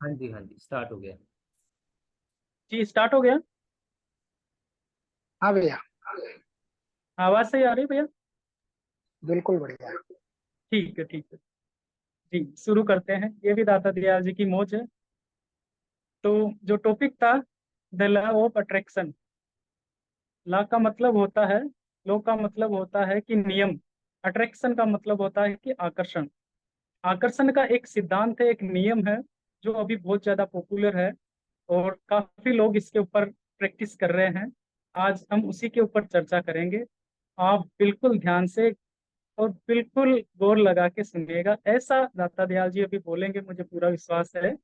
हाँ जी स्टार्ट हो गया। जी स्टार्ट हो गया। हाँ भैया। आवाज सही आ रही है भैया? बिल्कुल बढ़िया। ठीक है ठीक है। जी शुरू करते हैं, ये भी दाता दयाल जी की मौज है। तो जो टॉपिक था, the law of attraction. Law का मतलब होता है, लॉ का मतलब होता है कि नियम। अट्रैक्शन का मतलब होता है कि आकर्षण। आकर्षण का एक सिद्धांत है, एक नियम है, जो अभी बहुत ज्यादा पॉपुलर है और काफी लोग इसके ऊपर प्रैक्टिस कर रहे हैं। आज हम उसी के ऊपर चर्चा करेंगे। आप बिल्कुल ध्यान से और बिल्कुल गौर लगा के सुनिएगा, ऐसा दाता दयाल जी अभी बोलेंगे, मुझे पूरा विश्वास है।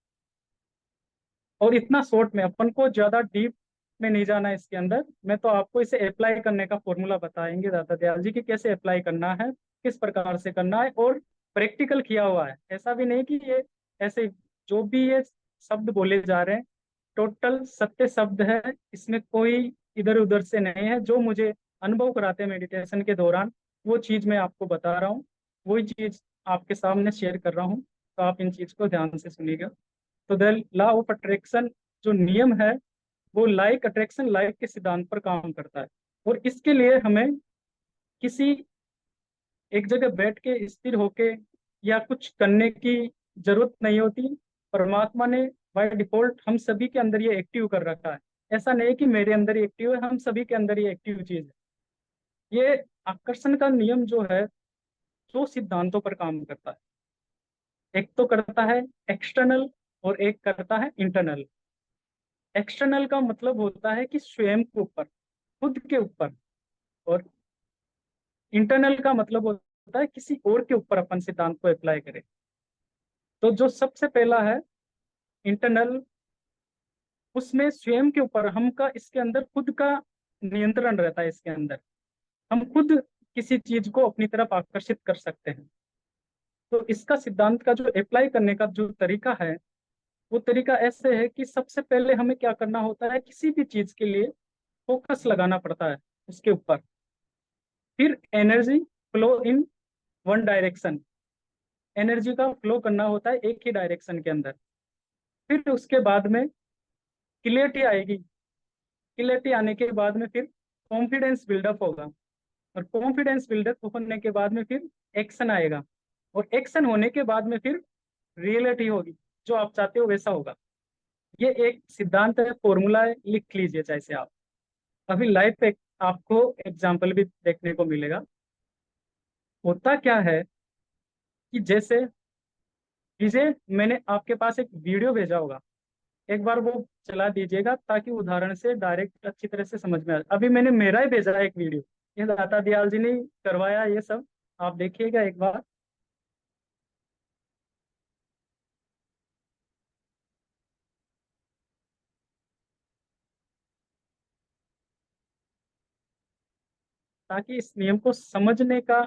और इतना शॉर्ट में, अपन को ज्यादा डीप में नहीं जाना है इसके अंदर। मैं तो आपको इसे अप्लाई करने का फॉर्मूला बताएंगे दाता दयाल जी कि कैसे अप्लाई करना है, किस प्रकार से करना है, और प्रैक्टिकल किया हुआ है। ऐसा भी नहीं कि ये ऐसे जो भी ये शब्द बोले जा रहे हैं टोटल सत्य शब्द है, इसमें कोई इधर उधर से नहीं है। जो मुझे अनुभव कराते हैं मेडिटेशन के दौरान, वो चीज मैं आपको बता रहा हूँ, वही चीज आपके सामने शेयर कर रहा हूँ। तो आप इन चीज को ध्यान से सुनिएगा। तो द लॉ ऑफ अट्रैक्शन जो नियम है, वो लाइक अट्रैक्शन लाइक के सिद्धांत पर काम करता है। और इसके लिए हमें किसी एक जगह बैठ के स्थिर होके या कुछ करने की जरूरत नहीं होती। परमात्मा ने बाय डिफॉल्ट हम सभी के अंदर ये एक्टिव कर रखा है। ऐसा नहीं कि मेरे अंदर ही एक्टिव है, हम सभी के अंदर ये एक्टिव चीज है। ये आकर्षण का नियम जो है, दो सिद्धांतों पर काम करता है। एक तो करता है एक्सटर्नल और एक करता है इंटरनल। एक्सटर्नल का मतलब होता है कि स्वयं के ऊपर, खुद के ऊपर। और इंटरनल का मतलब होता है किसी और के ऊपर अपन सिद्धांत को अप्लाई करें। तो जो सबसे पहला है इंटरनल, उसमें स्वयं के ऊपर हमका, इसके अंदर खुद का नियंत्रण रहता है। इसके अंदर हम खुद किसी चीज को अपनी तरफ आकर्षित कर सकते हैं। तो इसका सिद्धांत का जो अप्लाई करने का जो तरीका है, वो तरीका ऐसे है कि सबसे पहले हमें क्या करना होता है, किसी भी चीज के लिए फोकस लगाना पड़ता है उसके ऊपर। फिर energy flow in one direction, energy का फ्लो करना होता है एक ही डायरेक्शन के अंदर। फिर उसके बाद में क्लियरिटी आएगी। क्लियरिटी आने के बाद में फिर कॉन्फिडेंस बिल्डअप होगा। और कॉन्फिडेंस बिल्डअप होने के बाद में फिर एक्शन आएगा। और एक्शन होने के बाद में फिर रियलिटी होगी, जो आप चाहते हो वैसा होगा। ये एक सिद्धांत है, फॉर्मूला है, लिख लीजिए चाहे से आप। अभी लाइव पे आपको एग्जाम्पल भी देखने को मिलेगा। होता क्या है कि जैसे विजय, मैंने आपके पास एक वीडियो भेजा होगा, एक बार वो चला दीजिएगा ताकि उदाहरण से डायरेक्ट अच्छी तरह से समझ में आ जाए। अभी मैंने मेरा ही भेजा है एक वीडियो, ये दाता दयाल जी ने करवाया ये सब। आप देखिएगा एक बार। ताकि इस नियम को समझने का,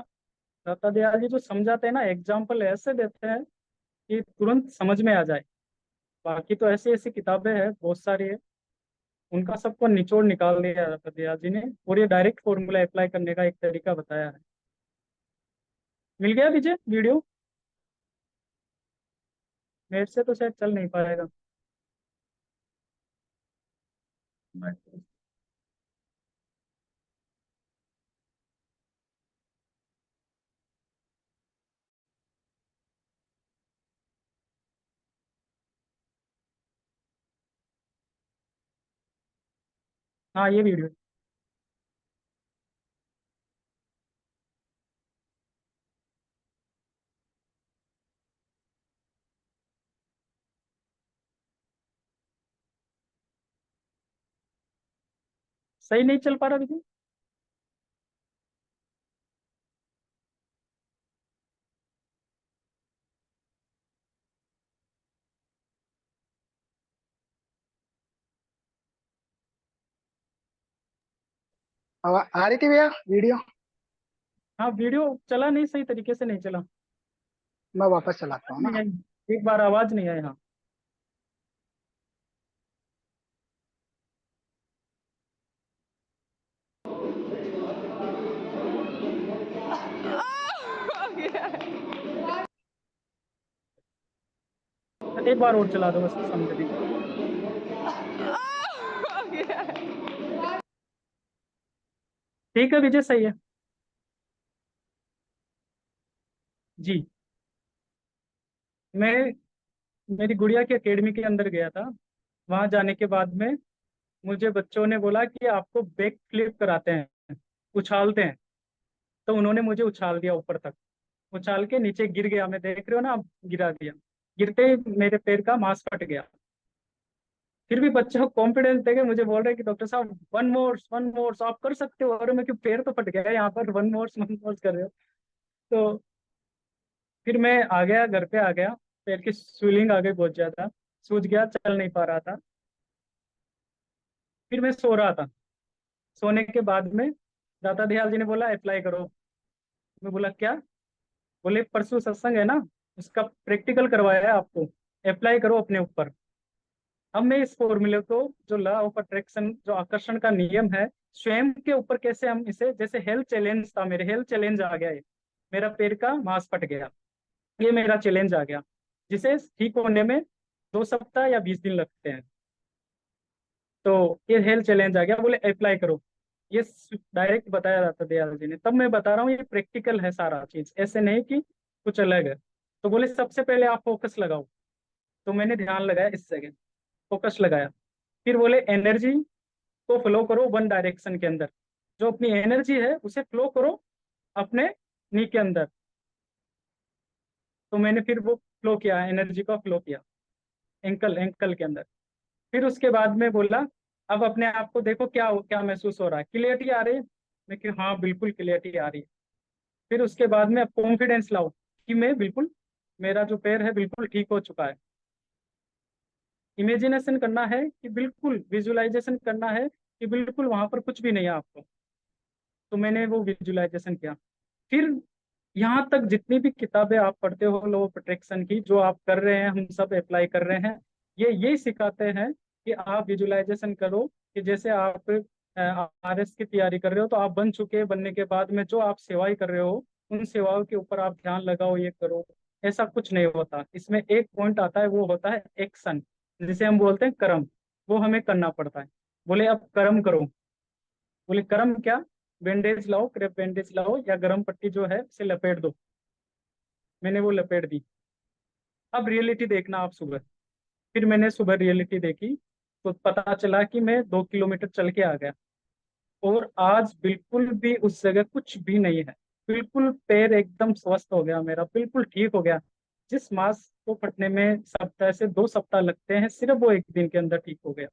दाता दयाल जी जो समझाते हैं ना, एग्जाम्पल ऐसे देते हैं कि तुरंत समझ में आ जाए। बाकी तो ऐसी ऐसी किताबें हैं, बहुत सारी है, उनका सबको निचोड़ निकाल दिया है दाता दयाल जी ने, और ये डायरेक्ट फॉर्मूला अप्लाई करने का एक तरीका बताया है। मिल गया विजय वीडियो? नेट से तो शायद चल नहीं पाएगा। हाँ ये वीडियो। सही नहीं चल पा रहा विजय? अब आ रही थी भैया वीडियो। हाँ वीडियो चला नहीं, सही तरीके से नहीं चला। मैं वापस चलाता आवाज हूँ नहीं ना। आई, एक बार आवाज नहीं आई। हाँ एक बार और चला दो बस समझने के। ठीक है विजय, सही है। जी। मैं मेरी गुड़िया की एकेडमी के अंदर गया था। वहां जाने के बाद में मुझे बच्चों ने बोला कि आपको बैक फ्लिप कराते हैं, उछालते हैं। तो उन्होंने मुझे उछाल दिया ऊपर तक, उछाल के नीचे गिर गया। मैं देख रहे हो ना, अब गिरा दिया। गिरते ही मेरे पैर का मांस फट गया। फिर भी बच्चे को कॉन्फिडेंस देके मुझे बोल रहे हैं कि डॉक्टर साहब वन मोर आप कर सकते हो। अरे मैं, क्यों, पैर तो फट गया है यहाँ पर, वन मोर कर रहे हो। तो फिर मैं आ गया, घर पे आ गया। पैर की स्वेलिंग आ गई बहुत ज्यादा, सूज गया, चल नहीं पा रहा था। फिर मैं सो रहा था। सोने के बाद में दाता दयाल जी ने बोला अप्लाई करो। मैं बोला क्या? बोले परसों सत्संग है ना, उसका प्रैक्टिकल करवाया है आपको, अप्लाई करो अपने ऊपर। अब मैं इस फॉर्मूले को, जो लॉ ऑफ अट्रैक्शन, जो आकर्षण का नियम है, स्वयं के ऊपर कैसे हम इसे, जैसे हेल्थ चैलेंज था, मेरे हेल्थ चैलेंज आ गया, ये मेरा पैर का मांस फट गया, ये मेरा चैलेंज आ गया, जिसे ठीक होने में 2 सप्ताह या 20 दिन लगते हैं। तो ये हेल्थ चैलेंज आ गया, बोले अप्लाई करो। ये डायरेक्ट बताया जाता दयाल जी ने, तब मैं बता रहा हूँ ये प्रैक्टिकल है सारा चीज, ऐसे नहीं कि कुछ अलग है। तो बोले सबसे पहले आप फोकस लगाओ। तो मैंने ध्यान लगाया इस जगह, फोकस लगाया। फिर बोले एनर्जी को फ्लो करो वन डायरेक्शन के अंदर, जो अपनी एनर्जी है उसे फ्लो करो अपने नी के अंदर। तो मैंने फिर वो फ्लो किया, एनर्जी को फ्लो किया एंकल एंकल के अंदर। फिर उसके बाद में बोला अब अपने आप को देखो, क्या क्या महसूस हो रहा है, क्लियरिटी आ रही है? मैं कि हाँ बिल्कुल क्लियरिटी आ रही है। फिर उसके बाद में अब कॉन्फिडेंस लाओ कि मैं बिल्कुल, मेरा जो पैर है बिल्कुल ठीक हो चुका है। इमेजिनेशन करना है कि बिल्कुल, विजुअलाइजेशन करना है कि बिल्कुल वहां पर कुछ भी नहीं है आपको। तो मैंने वो विजुअलाइजेशन किया। फिर यहाँ तक जितनी भी किताबें आप पढ़ते हो लॉ ऑफ अट्रैक्शन की, जो आप कर रहे हैं, हम सब अप्लाई कर रहे हैं, ये यही सिखाते हैं कि आप विजुअलाइजेशन करो कि जैसे आप आरएस की तैयारी कर रहे हो, तो आप बन चुके, बनने के बाद में जो आप सेवाएं कर रहे हो, उन सेवाओं के ऊपर आप ध्यान लगाओ, ये करो। ऐसा कुछ नहीं होता, इसमें एक पॉइंट आता है, वो होता है एक्शन, जिसे हम बोलते हैं कर्म। वो हमें करना पड़ता है। बोले अब कर्म करो। बोले कर्म क्या? बैंडेज लाओ, क्रेप बैंडेज लाओ या गर्म पट्टी जो है उसे लपेट दो। मैंने वो लपेट दी। अब रियलिटी देखना आप सुबह। फिर मैंने सुबह रियलिटी देखी, तो पता चला कि मैं 2 किलोमीटर चल के आ गया। और आज बिल्कुल भी उस जगह कुछ भी नहीं है। बिल्कुल पैर एकदम स्वस्थ हो गया मेरा, बिल्कुल ठीक हो गया। जिस मांस को फटने में सप्ताह से 2 सप्ताह लगते हैं, सिर्फ वो एक दिन के अंदर ठीक हो गया।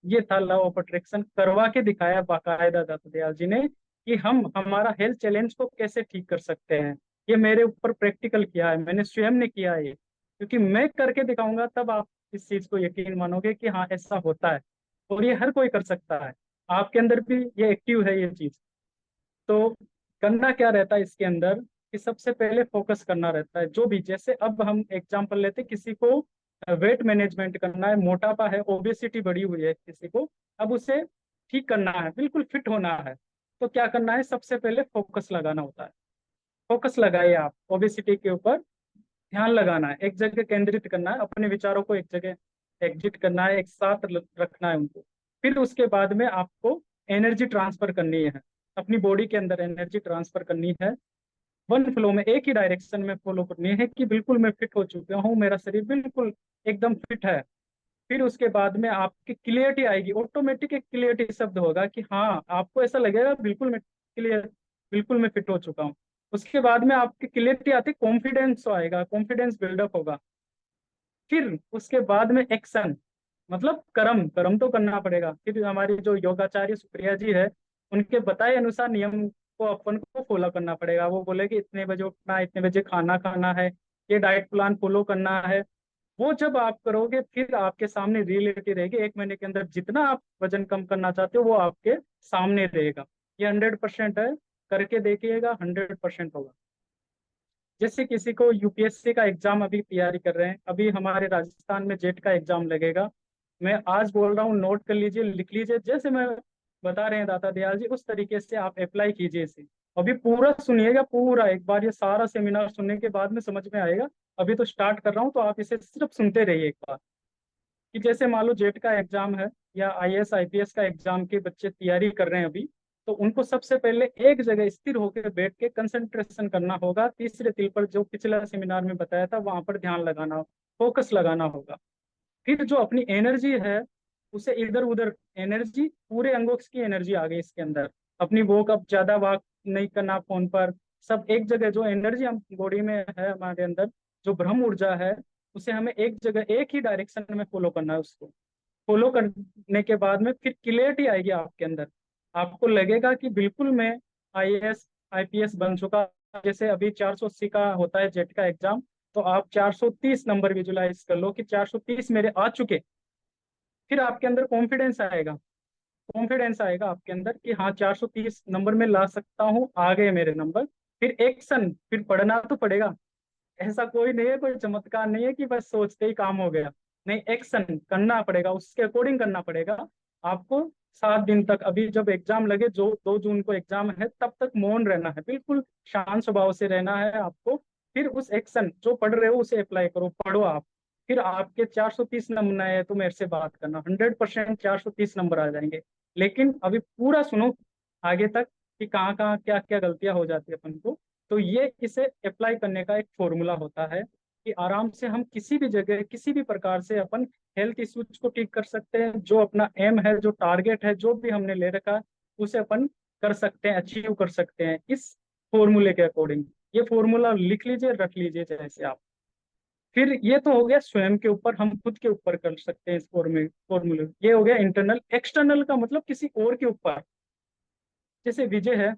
ये था लॉ ऑफ अट्रैक्शन, करवा के दिखाया बाकायदा दत्त दयाल जी ने कि हम हमारा हेल्थ चैलेंज को कैसे ठीक कर सकते हैं। ये मेरे ऊपर प्रैक्टिकल किया है, मैंने स्वयं ने किया है ये, क्योंकि मैं करके दिखाऊंगा तब आप इस चीज को यकीन मानोगे कि हाँ ऐसा होता है। और ये हर कोई कर सकता है, आपके अंदर भी ये एक्टिव है ये चीज। तो करना क्या रहता है इसके अंदर, कि सबसे पहले फोकस करना रहता है। जो भी, जैसे अब हम एग्जांपल लेते, किसी को वेट मैनेजमेंट करना है, मोटापा है, ओबेसिटी बढ़ी हुई है किसी को, अब उसे ठीक करना है, बिल्कुल फिट होना है। तो क्या करना है, सबसे पहले फोकस लगाना होता है। फोकस लगाइए आप ओबेसिटी के ऊपर, ध्यान लगाना है, एक जगह केंद्रित करना है, अपने विचारों को एक जगह एग्जिट करना है, एक साथ रखना है उनको। फिर उसके बाद में आपको एनर्जी ट्रांसफर करनी है, अपनी बॉडी के अंदर एनर्जी ट्रांसफर करनी है। वन फ्लो में, एक ही डायरेक्शन में फॉलो करनी है कि बिल्कुल मैं फिट हो चुका हूँ, मेरा शरीर बिल्कुल एकदम फिट है। फिर उसके बाद में आपकी क्लियरिटी आएगी, ऑटोमेटिक एक क्लियरिटी शब्द होगा कि हाँ, आपको ऐसा लगेगा बिल्कुल मैं क्लियर, बिल्कुल मैं फिट हो चुका हूँ। उसके बाद में आपकी क्लियरिटी आती, कॉन्फिडेंस आएगा, कॉन्फिडेंस बिल्डअप होगा। फिर उसके बाद में एक्शन, मतलब कर्म, कर्म तो करना पड़ेगा। फिर हमारी जो योगाचार्य सुप्रिया जी है, उनके बताए अनुसार नियम को अपन को फॉलो करना पड़ेगा। वो बोले कि इतने बजे उठना है, इतने बजे खाना खाना है, ये डाइट प्लान फॉलो करना है। वो जब आप करोगे, फिर आपके सामने रियलिटी रहेगी, 1 महीने के अंदर जितना आप वजन कम करना चाहते हो वो आपके सामने रहेगा। ये 100% है, करके देखिएगा, 100% होगा। जैसे किसी को यूपीएससी का एग्जाम, अभी तैयारी कर रहे हैं, अभी हमारे राजस्थान में जेट का एग्जाम लगेगा। मैं आज बोल रहा हूँ, नोट कर लीजिए, लिख लीजिए, जैसे मैं बता रहे हैं दाता दयाल जी, उस तरीके से आप अप्लाई कीजिए इसे। अभी पूरा सुनिएगा, पूरा एक बार ये सारा सेमिनार सुनने के बाद में समझ में आएगा अभी तो स्टार्ट कर रहा हूँ, तो आप इसे सिर्फ सुनते रहिए एक बार। कि जैसे मान लो जेट का एग्जाम है या आईएएस आईपीएस का एग्जाम के बच्चे तैयारी कर रहे हैं अभी, तो उनको सबसे पहले एक जगह स्थिर होकर बैठ के कंसंट्रेशन करना होगा। तीसरे तिल पर, जो पिछला सेमिनार में बताया था, वहां पर ध्यान लगाना, फोकस लगाना होगा। फिर जो अपनी एनर्जी है, उसे इधर उधर, एनर्जी पूरे अंगों की एनर्जी आ गई इसके अंदर। अपनी वो कब ज्यादा वाक नहीं करना फोन पर, सब एक जगह। जो एनर्जी हम बॉडी में है हमारे अंदर, जो ब्रह्म ऊर्जा है, उसे हमें एक जगह एक ही डायरेक्शन में फॉलो करना है। उसको फॉलो करने के बाद में फिर क्लियरिटी आएगी आपके अंदर। आपको लगेगा कि बिल्कुल मैं आईएएस आईपीएस बन चुका। जैसे अभी 480 का होता है जेट का एग्जाम, तो आप 430 नंबर विजुलाइज कर लो कि 430 मेरे आ चुके। फिर आपके अंदर कॉन्फिडेंस आएगा। कॉन्फिडेंस आएगा आपके अंदर कि हाँ, 430 नंबर में ला सकता हूँ, आ गए मेरे नंबर। फिर एक्शन, फिर पढ़ना तो पड़ेगा। ऐसा कोई नहीं है, कोई चमत्कार नहीं है कि बस सोचते ही काम हो गया। नहीं, एक्शन करना पड़ेगा, उसके अकॉर्डिंग करना पड़ेगा आपको। 7 दिन तक, अभी जब एग्जाम लगे, जो 2 जून को एग्जाम है, तब तक मौन रहना है, बिल्कुल शांत स्वभाव से रहना है आपको। फिर उस एक्शन जो पढ़ रहे हो उसे अप्लाई करो, पढ़ो आप। फिर आपके 430 नंबर आए तो मेरे से बात करना, 100% 430 नंबर आ जाएंगे। लेकिन अभी पूरा सुनो आगे तक, कि कहाँ कहाँ क्या क्या गलतियां हो जाती है अपन को। तो ये इसे अप्लाई करने का एक फॉर्मूला होता है कि आराम से हम किसी भी जगह किसी भी प्रकार से अपन हेल्थ इश्यूज को ठीक कर सकते हैं। जो अपना एम है, जो टारगेट है, जो भी हमने ले रखा है, उसे अपन कर सकते हैं, अचीव कर सकते हैं इस फॉर्मूले के अकॉर्डिंग। ये फॉर्मूला लिख लीजिए, रख लीजिए जैसे आप। फिर ये तो हो गया स्वयं के ऊपर, हम खुद के ऊपर कर सकते हैं इस फॉर्मूले। ये हो गया इंटरनल। एक्सटर्नल का मतलब किसी और के ऊपर। जैसे विजय है,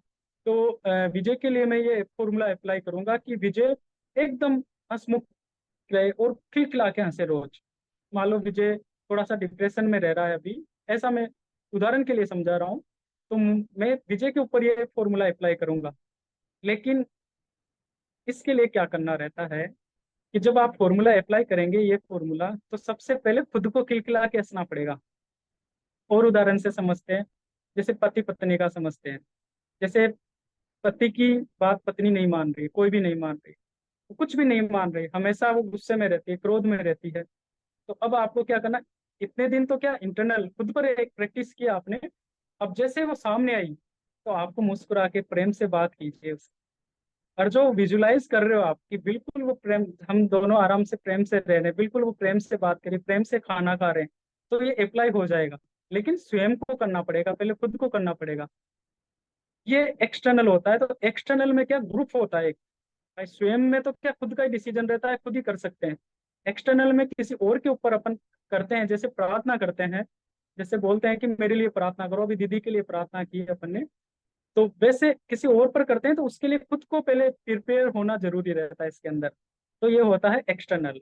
तो विजय के लिए मैं ये फॉर्मूला अप्लाई करूंगा कि विजय एकदम हंसमुख रहे और खिलखिला के हंसे रोज। मान लो विजय थोड़ा सा डिप्रेशन में रह रहा है अभी, ऐसा मैं उदाहरण के लिए समझा रहा हूँ। तो मैं विजय के ऊपर ये फॉर्मूला अप्लाई करूंगा। लेकिन इसके लिए क्या करना रहता है कि जब आप फॉर्मूला अप्लाई करेंगे ये फॉर्मूला, तो सबसे पहले खुद को खिलखिला के हंसना पड़ेगा। और उदाहरण से समझते हैं, जैसे पति पत्नी का समझते हैं। जैसे पति की बात पत्नी नहीं मान रही, कोई भी नहीं मान रही, वो कुछ भी नहीं मान रही, हमेशा वो गुस्से में रहती है, क्रोध में रहती है। तो अब आपको क्या करना, इतने दिन तो क्या इंटरनल खुद पर एक प्रैक्टिस किया आपने। अब जैसे वो सामने आई, तो आपको मुस्कुरा के प्रेम से बात कीजिए उससे। और जो विजुलाइज कर रहे हो आप कि बिल्कुल वो प्रेम, हम दोनों आराम से प्रेम से रह रहे हैं, बिल्कुल वो प्रेम से बात करें, प्रेम से खाना खा रहे हैं, तो ये अप्लाई हो जाएगा। लेकिन स्वयं को करना पड़ेगा, पहले खुद को करना पड़ेगा। ये एक्सटर्नल होता है। तो एक्सटर्नल में क्या, ग्रुप होता है। भाई स्वयं में तो क्या खुद का ही डिसीजन रहता है, खुद ही कर सकते हैं। एक्सटर्नल में किसी और के ऊपर अपन करते हैं, जैसे प्रार्थना करते हैं। जैसे बोलते हैं कि मेरे लिए प्रार्थना करो, अभी दीदी के लिए प्रार्थना की है अपन ने। तो वैसे किसी और पर करते हैं, तो उसके लिए खुद को पहले प्रिपेयर होना जरूरी रहता है इसके अंदर। तो ये होता है एक्सटर्नल।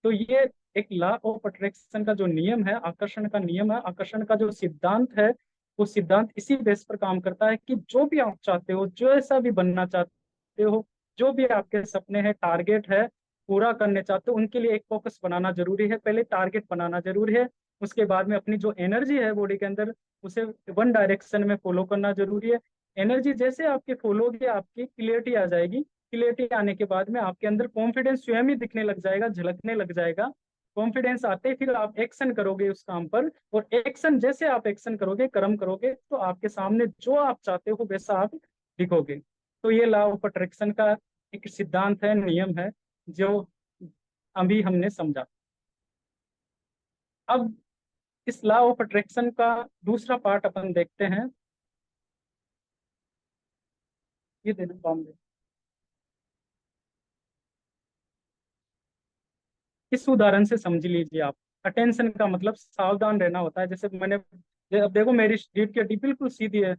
तो ये एक लॉ ऑफ अट्रैक्शन का जो नियम है, आकर्षण का नियम है, आकर्षण का जो सिद्धांत है, वो सिद्धांत इसी बेस पर काम करता है कि जो भी आप चाहते हो, जो ऐसा भी बनना चाहते हो, जो भी आपके सपने हैं, टारगेट है, पूरा करने चाहते हो, उनके लिए एक फोकस बनाना जरूरी है। पहले टारगेट बनाना जरूरी है। उसके बाद में अपनी जो एनर्जी है बॉडी के अंदर, उसे वन डायरेक्शन में फॉलो करना जरूरी है। एनर्जी जैसे आपकी फॉलो होगी, आपकी क्लियरिटी आ जाएगी। क्लियरिटी आने के बाद में आपके अंदर कॉन्फिडेंस स्वयं ही दिखने लग जाएगा, झलकने लग जाएगा। कॉन्फिडेंस आते ही फिर आप एक्शन करोगे उस काम पर। और एक्शन जैसे आप एक्शन करोगे, कर्म करोगे, तो आपके सामने जो आप चाहते हो वैसा आप दिखोगे। तो ये लॉ ऑफ अट्रैक्शन का एक सिद्धांत है, नियम है, जो अभी हमने समझा। अब इस लॉ ऑफ अट्रैक्शन का दूसरा पार्ट अपन देखते हैं। ये दे दो काम दे। इस उदाहरण से समझ लीजिए आप। अटेंशन का मतलब सावधान रहना होता है। जैसे मैंने, अब देखो मेरी रीढ़ की हड्डी बिल्कुल सीधी है।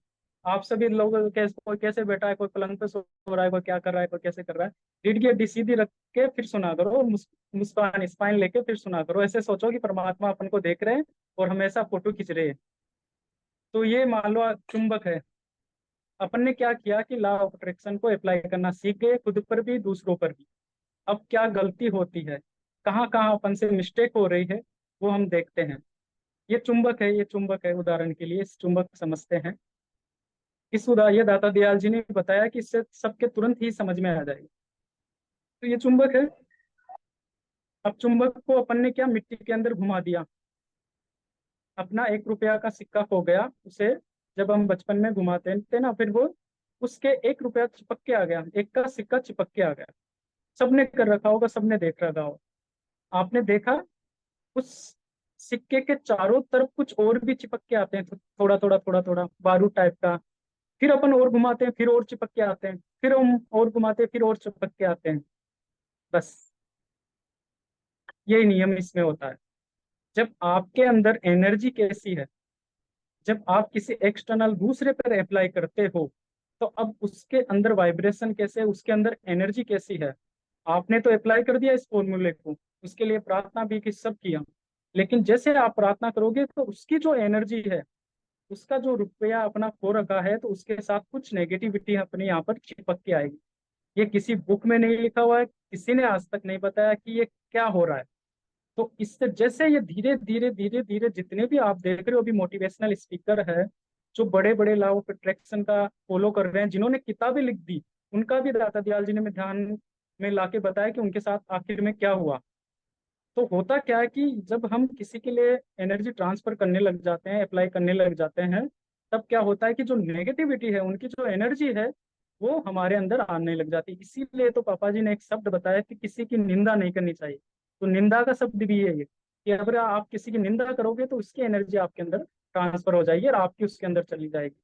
आप सभी लोग कैसे, कोई कैसे बैठा है, कोई पलंग पे सो रहा है, कोई क्या कर रहा है, कोई कैसे कर रहा है। रीढ़ की हड्डी सीधी रख के फिर सुना करो, और मुस्कान स्पाइन लेके फिर सुना करो। ऐसे सोचो कि परमात्मा अपन को देख रहे हैं और हमेशा फोटो खींच रहे हैं। तो ये मान लो चुंबक है। अपन ने क्या किया कि लॉ ऑफ अट्रैक्शन को अप्लाई करना सीख गए, खुद पर भी दूसरों पर भी। अब क्या गलती होती है, कहाँ कहाँ अपन से मिस्टेक हो रही है, वो हम देखते हैं। ये चुंबक है, ये चुंबक है, उदाहरण के लिए इस चुंबक समझते हैं। ये दाता दयाल जी ने बताया कि इससे सबके तुरंत ही समझ में आ जाएगा। तो ये चुंबक है। अब चुंबक को अपन ने क्या मिट्टी के अंदर घुमा दिया, अपना 1 रुपया का सिक्का खो गया, उसे जब हम बचपन में घुमाते थे ना, फिर वो उसके 1 रुपया चिपक के आ गया, एक का सिक्का चिपक के आ गया। सबने कर रखा होगा, सबने देख रखा होगा। आपने देखा उस सिक्के के चारों तरफ कुछ और भी चिपक के आते हैं, थोड़ा थोड़ा थोड़ा थोड़ा बारूद टाइप का। फिर अपन और घुमाते हैं, फिर और चिपक के आते हैं, फिर हम और घुमाते हैं, फिर और चिपक के आते हैं। बस यही नियम इसमें होता है। जब आपके अंदर एनर्जी कैसी है, जब आप किसी एक्सटर्नल दूसरे पर अप्लाई करते हो, तो अब उसके अंदर वाइब्रेशन कैसे है, उसके अंदर एनर्जी कैसी है। आपने तो अप्लाई कर दिया इस फॉर्मूले को, उसके लिए प्रार्थना भी की, सब किया, लेकिन जैसे आप प्रार्थना करोगे तो उसकी जो एनर्जी है, उसका जो रुपया अपना खो रखा है, तो उसके साथ कुछ नेगेटिविटी अपने यहाँ पर चिपक के आएगी। ये किसी बुक में नहीं लिखा हुआ है, किसी ने आज तक नहीं बताया कि ये क्या हो रहा है। तो इससे जैसे ये धीरे धीरे धीरे धीरे जितने भी आप देख रहे हो अभी मोटिवेशनल स्पीकर है, जो बड़े बड़े लॉ ऑफ अट्रैक्शन का फॉलो कर रहे हैं, जिन्होंने किताबें लिख दी, उनका भी दाता दयाल जी ने ध्यान में लाके बताया कि उनके साथ आखिर में क्या हुआ। तो होता क्या है कि जब हम किसी के लिए एनर्जी ट्रांसफर करने लग जाते हैं, अप्लाई करने लग जाते हैं, तब क्या होता है कि जो नेगेटिविटी है, उनकी जो एनर्जी है, वो हमारे अंदर आने लग जाती है। इसीलिए तो पापा जी ने एक शब्द बताया कि किसी की निंदा नहीं करनी चाहिए। तो निंदा का शब्द भी है ये, कि अगर आप किसी की निंदा करोगे तो उसकी एनर्जी आपके अंदर ट्रांसफर हो जाएगी और आपकी उसके अंदर चली जाएगी।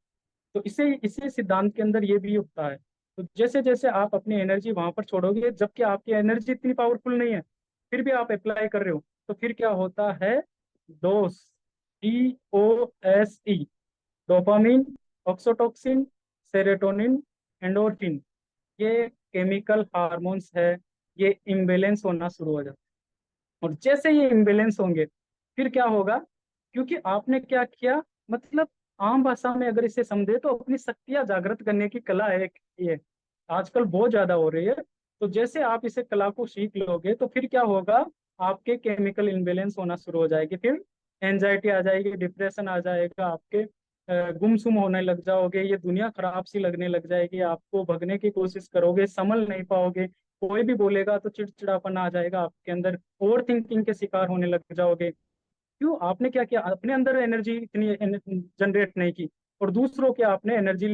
तो इसी सिद्धांत के अंदर ये भी होता है। तो जैसे जैसे आप अपनी एनर्जी वहां पर छोड़ोगे, जबकि आपकी एनर्जी इतनी पावरफुल नहीं है, फिर भी आप अप्लाई कर रहे हो, तो फिर क्या होता है, डोस, DOSE, dopamine, oxytocin, serotonin, endorphin, ये केमिकल हार्मोन्स है, ये इम्बेलेंस होना शुरू हो जाता है। और जैसे ये इम्बेलेंस होंगे, फिर क्या होगा, क्योंकि आपने क्या किया, मतलब आम भाषा में अगर इसे समझे तो अपनी शक्तियां जागृत करने की कला है एक ये, आजकल बहुत ज्यादा हो रही है। तो जैसे आप इसे कला को सीख लोगे, तो फिर क्या होगा, आपके केमिकल इम्बेलेंस होना शुरू हो जाएगी, फिर एंजाइटी आ जाएगी, डिप्रेशन आ जाएगा आपके, गुमसुम होने लग जाओगे, ये दुनिया खराब सी लगने लग जाएगी, आपको भगने की कोशिश करोगे, संभल नहीं पाओगे, कोई भी बोलेगा तो चिड़चिड़ापन आ जाएगा आपके अंदर, ओवर थिंकिंग के शिकार होने लग जाओगे। क्यों, आपने क्या किया, अपने अंदर एनर्जी इतनी जनरेट नहीं की, और दूसरों के आपने एनर्जी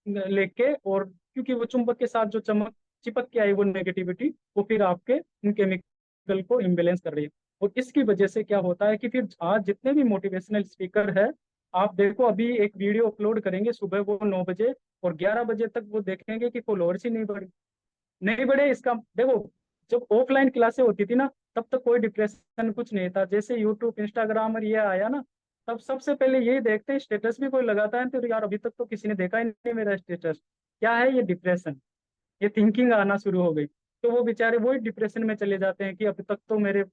लेके, और क्योंकि वो चुंबक के साथ जो चमक चिपक के आई वो नेगेटिविटी, वो फिर आपके इन केमिकल को इम्बेलेंस कर रही है। और इसकी वजह से क्या होता है कि फिर आज जितने भी मोटिवेशनल स्पीकर है, आप देखो अभी एक वीडियो अपलोड करेंगे सुबह वो 9 बजे, और 11 बजे तक वो देखेंगे कि फॉलोअर्स ही नहीं बढ़े, नहीं बढ़े। इसका देखो, जब ऑफलाइन क्लासें होती थी ना, तब तक कोई डिप्रेशन कुछ नहीं था, जैसे यूट्यूब इंस्टाग्राम और ये आया ना, तब सबसे पहले यही देखते हैं, स्टेटस भी कोई लगाता है तो यार अभी तक तो किसी ने देखा ही नहीं मेरा स्टेटस, क्या है ये डिप्रेशन, ये थिंकिंग आना शुरू हो गई। तो वो बेचारे वही डिप्रेशन में चले जाते हैं कि अभी तक तो मेरे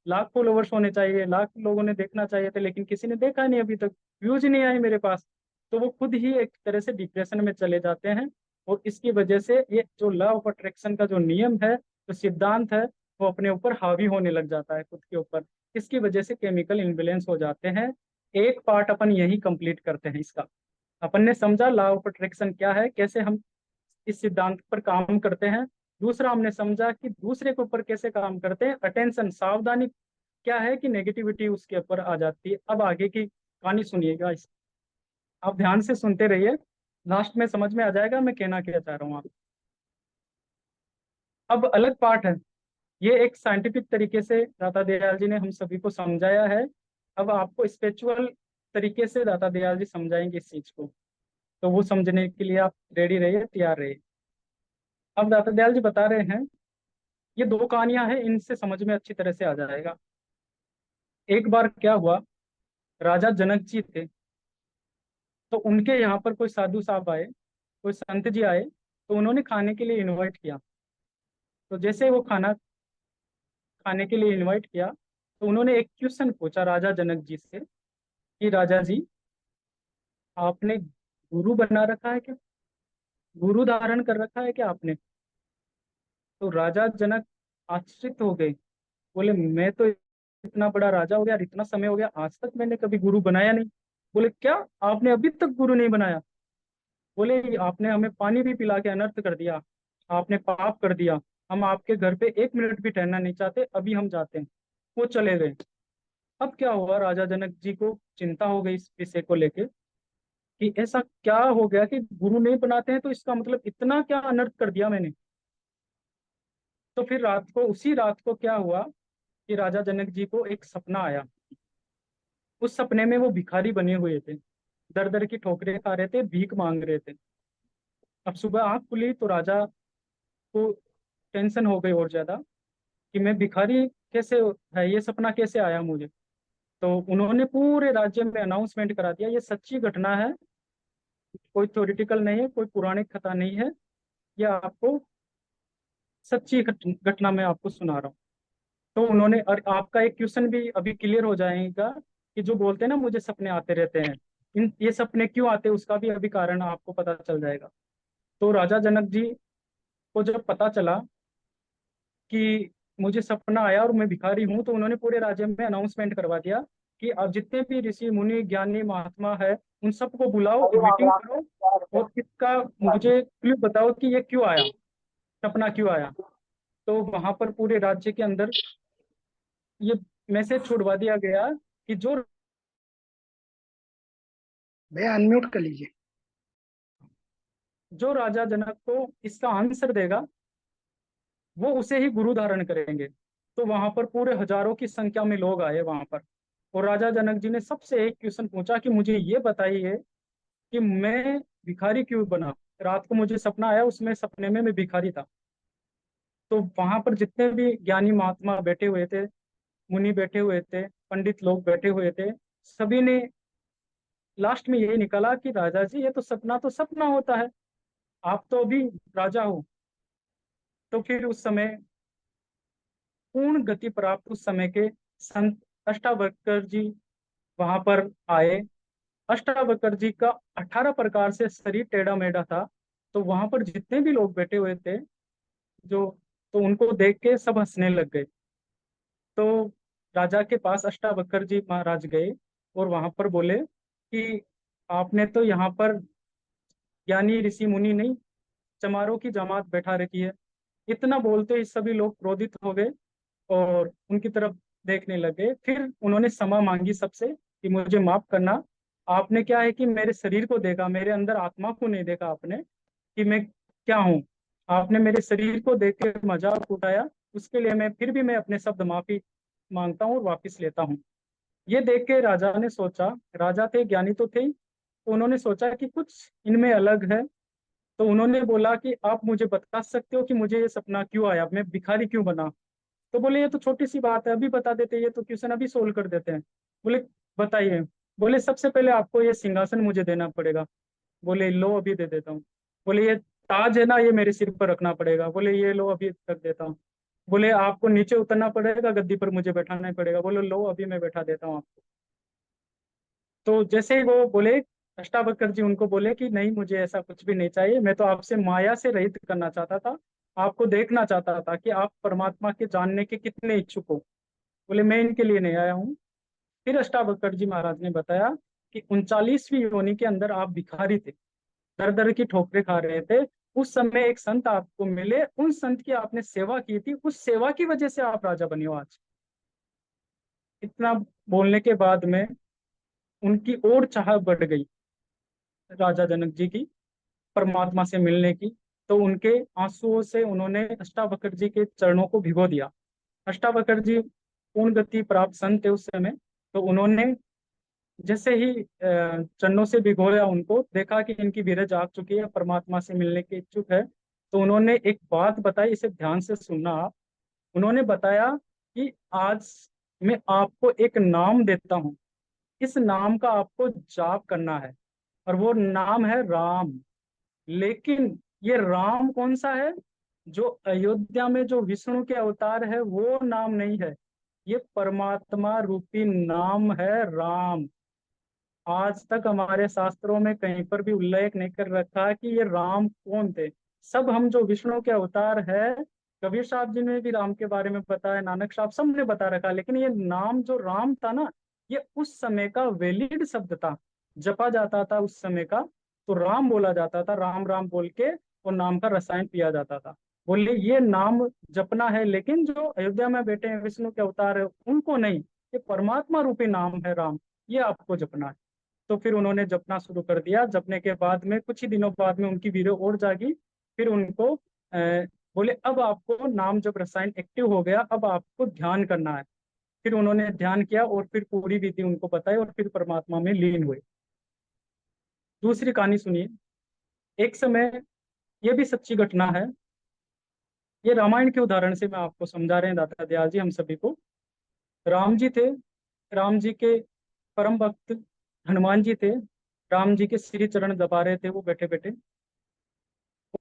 लाख फॉलोवर्स होने चाहिए, लाख लोगों ने देखना चाहिए थे, लेकिन किसी ने देखा नहीं अभी तक, व्यूज ही नहीं आए मेरे पास। तो वो खुद ही एक तरह से डिप्रेशन में चले जाते हैं। और इसकी वजह से ये जो लॉ ऑफ अट्रैक्शन का जो नियम है, जो सिद्धांत है, वो अपने ऊपर हावी होने लग जाता है खुद के ऊपर। इसकी वजह से केमिकल इम्बेलेंस हो जाते हैं। एक पार्ट अपन यही कंप्लीट करते हैं इसका, अपन ने समझा लॉ ऑफ अट्रैक्शन क्या है, कैसे हम इस सिद्धांत पर काम करते हैं। दूसरा, हमने समझा कि दूसरे के ऊपर कैसे काम करते हैं, अटेंशन, सावधानी क्या है कि नेगेटिविटी उसके ऊपर आ जाती है। अब आगे की कहानी सुनिएगा, इस आप ध्यान से सुनते रहिए, लास्ट में समझ में आ जाएगा मैं कहना क्या चाह रहा हूँ आप। अब अलग पार्ट है, ये एक साइंटिफिक तरीके से दाता दयाल जी ने हम सभी को समझाया है। अब आपको स्पिरिचुअल तरीके से दाता दयाल जी समझाएंगे इस चीज को, तो वो समझने के लिए आप रेडी रहिए, तैयार रहिए। अब दाता दयाल जी बता रहे हैं, ये दो कहानियां हैं, इनसे समझ में अच्छी तरह से आ जाएगा। एक बार क्या हुआ, राजा जनक जी थे, तो उनके यहाँ पर कोई साधु साहब आए, कोई संत जी आए, तो उन्होंने खाने के लिए इनवाइट किया। तो जैसे वो खाना खाने के लिए इनवाइट किया, तो उन्होंने एक क्वेश्चन पूछा राजा जनक जी से कि राजा जी, आपने गुरु बना रखा है क्या, गुरु धारण कर रखा है क्या आपने। तो राजा जनक आश्चर्य हो गए, बोले मैं तो इतना बड़ा राजा हो गया, इतना समय हो गया, आज तक मैंने कभी गुरु बनाया नहीं। बोले क्या, आपने अभी तक गुरु नहीं बनाया। बोले आपने हमें पानी भी पिला के अनर्थ कर दिया, आपने पाप कर दिया, हम आपके घर पे 1 मिनट भी ठहरना नहीं चाहते, अभी हम जाते हैं। वो चले गए। अब क्या हुआ, राजा जनक जी को चिंता हो गई इस विषय को लेके कि ऐसा क्या हो गया कि गुरु नहीं बनाते हैं, तो इसका मतलब इतना क्या अनर्थ कर दिया मैंने। तो फिर रात को, उसी रात को क्या हुआ कि राजा जनक जी को एक सपना आया। उस सपने में वो भिखारी बने हुए थे, दर दर की ठोकरें खा रहे थे, भीख मांग रहे थे। अब सुबह आंख खुली तो राजा को टेंशन हो गई और ज्यादा कि मैं भिखारी कैसे है, ये सपना कैसे आया मुझे। तो उन्होंने पूरे राज्य में अनाउंसमेंट करा दिया, ये सच्ची घटना है, कोई थ्योरिटिकल नहीं है, कोई पौराणिक कथा नहीं है, यह आपको सच्ची घटना मैं आपको सुना रहा हूँ। तो उन्होंने, और आपका एक क्वेश्चन भी अभी क्लियर हो जाएगा कि जो बोलते हैं ना मुझे सपने आते रहते हैं, इन ये सपने क्यों आते हैं उसका भी अभी कारण आपको पता चल जाएगा। तो राजा जनक जी को जब पता चला कि मुझे सपना आया और मैं भिखारी हूँ, तो उन्होंने पूरे राज्य में अनाउंसमेंट करवा दिया कि अब जितने भी ऋषि मुनि ज्ञानी महात्मा है उन सबको बुलाओ, मीटिंग करो, और इसका मुझे क्यों बताओ कि ये क्यों आया, सपना क्यों आया। तो वहां पर पूरे राज्य के अंदर ये मैसेज छोड़वा दिया गया कि भैया अनम्यूट कर लीजिए। जो राजा जनक को इसका आंसर देगा वो उसे ही गुरु धारण करेंगे। तो वहां पर पूरे हजारों की संख्या में लोग आए वहां पर, और राजा जनक जी ने सबसे एक क्वेश्चन पूछा कि मुझे ये बताइए कि मैं भिखारी क्यों बना। रात को मुझे सपना आया, उसमें सपने में मैं भिखारी था। तो वहां पर जितने भी ज्ञानी महात्मा बैठे हुए थे, मुनि बैठे हुए थे, पंडित लोग बैठे हुए थे, सभी ने लास्ट में यही निकाला कि राजा जी ये तो सपना होता है, आप तो अभी राजा हो। तो फिर उस समय पूर्ण गति प्राप्त उस समय के संत अष्टावक्र जी वहां पर आए। अष्टावक्र जी का 18 प्रकार से शरीर टेढ़ा मेढ़ा था। तो वहां पर जितने भी लोग बैठे हुए थे, जो, तो उनको देख के सब हंसने लग गए। तो राजा के पास अष्टावक्र जी महाराज गए और वहां पर बोले कि आपने तो यहाँ पर ज्ञानी ऋषि मुनि नहीं, चमारों की जमात बैठा रखी है। इतना बोलते ही सभी लोग क्रोधित हो गए और उनकी तरफ देखने लगे। फिर उन्होंने क्षमा मांगी सबसे कि मुझे माफ करना, आपने क्या है कि मेरे शरीर को देखा, मेरे अंदर आत्मा को नहीं देखा आपने कि मैं क्या हूँ। आपने मेरे शरीर को देख के मजाक उठाया, उसके लिए मैं फिर भी मैं अपने शब्द माफी मांगता हूँ और वापिस लेता हूँ। ये देख के राजा ने सोचा, राजा थे, ज्ञानी तो थे ही, तो उन्होंने सोचा कि कुछ इनमें अलग है। तो उन्होंने बोला कि आप मुझे बता सकते हो कि मुझे ये सपना क्यों आया, मैं भिखारी क्यों बना। तो बोले ये तो छोटी सी बात है, अभी बता देते, ये तो क्वेश्चन अभी सोल्व कर देते हैं। बोले बताइए। बोले सबसे पहले आपको ये सिंहासन मुझे देना पड़ेगा। बोले लो अभी दे देता हूँ। बोले ये ताज है ना, ये मेरे सिर पर रखना पड़ेगा। बोले ये लो अभी रख देता हूँ। बोले आपको नीचे उतरना पड़ेगा, गद्दी पर मुझे बैठाना पड़ेगा। बोले लो अभी मैं बैठा देता हूँ आपको। तो जैसे ही वो बोले, अष्टावक्र जी उनको बोले कि नहीं मुझे ऐसा कुछ भी नहीं चाहिए, मैं तो आपसे माया से रहित करना चाहता था, आपको देखना चाहता था कि आप परमात्मा के जानने के कितने इच्छुक हो। बोले मैं इनके लिए नहीं आया हूँ। फिर अष्टावक्र जी महाराज ने बताया कि 39वीं योनि के अंदर आप भिखारी थे, दर दर की ठोकरें खा रहे थे। उस समय एक संत आपको मिले, उन संत की आपने सेवा की थी, उस सेवा की वजह से आप राजा बने हो आज। इतना बोलने के बाद में उनकी और चाह बढ़ गई राजा जनक जी की परमात्मा से मिलने की। तो उनके आंसुओं से उन्होंने अष्टावक्र जी के चरणों को भिगो दिया। अष्टावक्र जी पूर्ण गति प्राप्त संत थे उस समय। तो उन्होंने जैसे ही चरणों से भिगोया, उनको देखा कि इनकी धीरज आ चुकी है, परमात्मा से मिलने के इच्छुक है। तो उन्होंने एक बात बताई, इसे ध्यान से सुनना आप। उन्होंने बताया कि आज मैं आपको एक नाम देता हूँ, इस नाम का आपको जाप करना है, और वो नाम है राम। लेकिन ये राम कौन सा है, जो अयोध्या में जो विष्णु के अवतार है वो नाम नहीं है, ये परमात्मा रूपी नाम है राम। आज तक हमारे शास्त्रों में कहीं पर भी उल्लेख नहीं कर रखा कि ये राम कौन थे। सब हम जो विष्णु के अवतार है, कबीर साहब जी ने भी राम के बारे में बताया, नानक साहब सबने बता रखा, लेकिन ये नाम जो राम था ना, ये उस समय का वैलिड शब्द था, जपा जाता था उस समय का। तो राम बोला जाता था, राम राम बोल के, और नाम का रसायन पिया जाता था। बोले ये नाम जपना है, लेकिन जो अयोध्या में बैठे हैं विष्णु के अवतार है उनको नहीं, ये परमात्मा रूपी नाम है राम, ये आपको जपना है। तो फिर उन्होंने जपना शुरू कर दिया। जपने के बाद में कुछ ही दिनों बाद में उनकी वीर्य और जागी। फिर उनको बोले अब आपको नाम जब रसायन एक्टिव हो गया, अब आपको ध्यान करना है। फिर उन्होंने ध्यान किया और फिर पूरी विधि उनको बताई और फिर परमात्मा में लीन हुए। दूसरी कहानी सुनिए। एक समय, ये भी सच्ची घटना है, ये रामायण के उदाहरण से मैं आपको समझा रहे हैं दाता दयाल जी हम सभी को। राम जी थे, राम जी के परम भक्त हनुमान जी थे। राम जी के श्री चरण दबा रहे थे वो बैठे बैठे,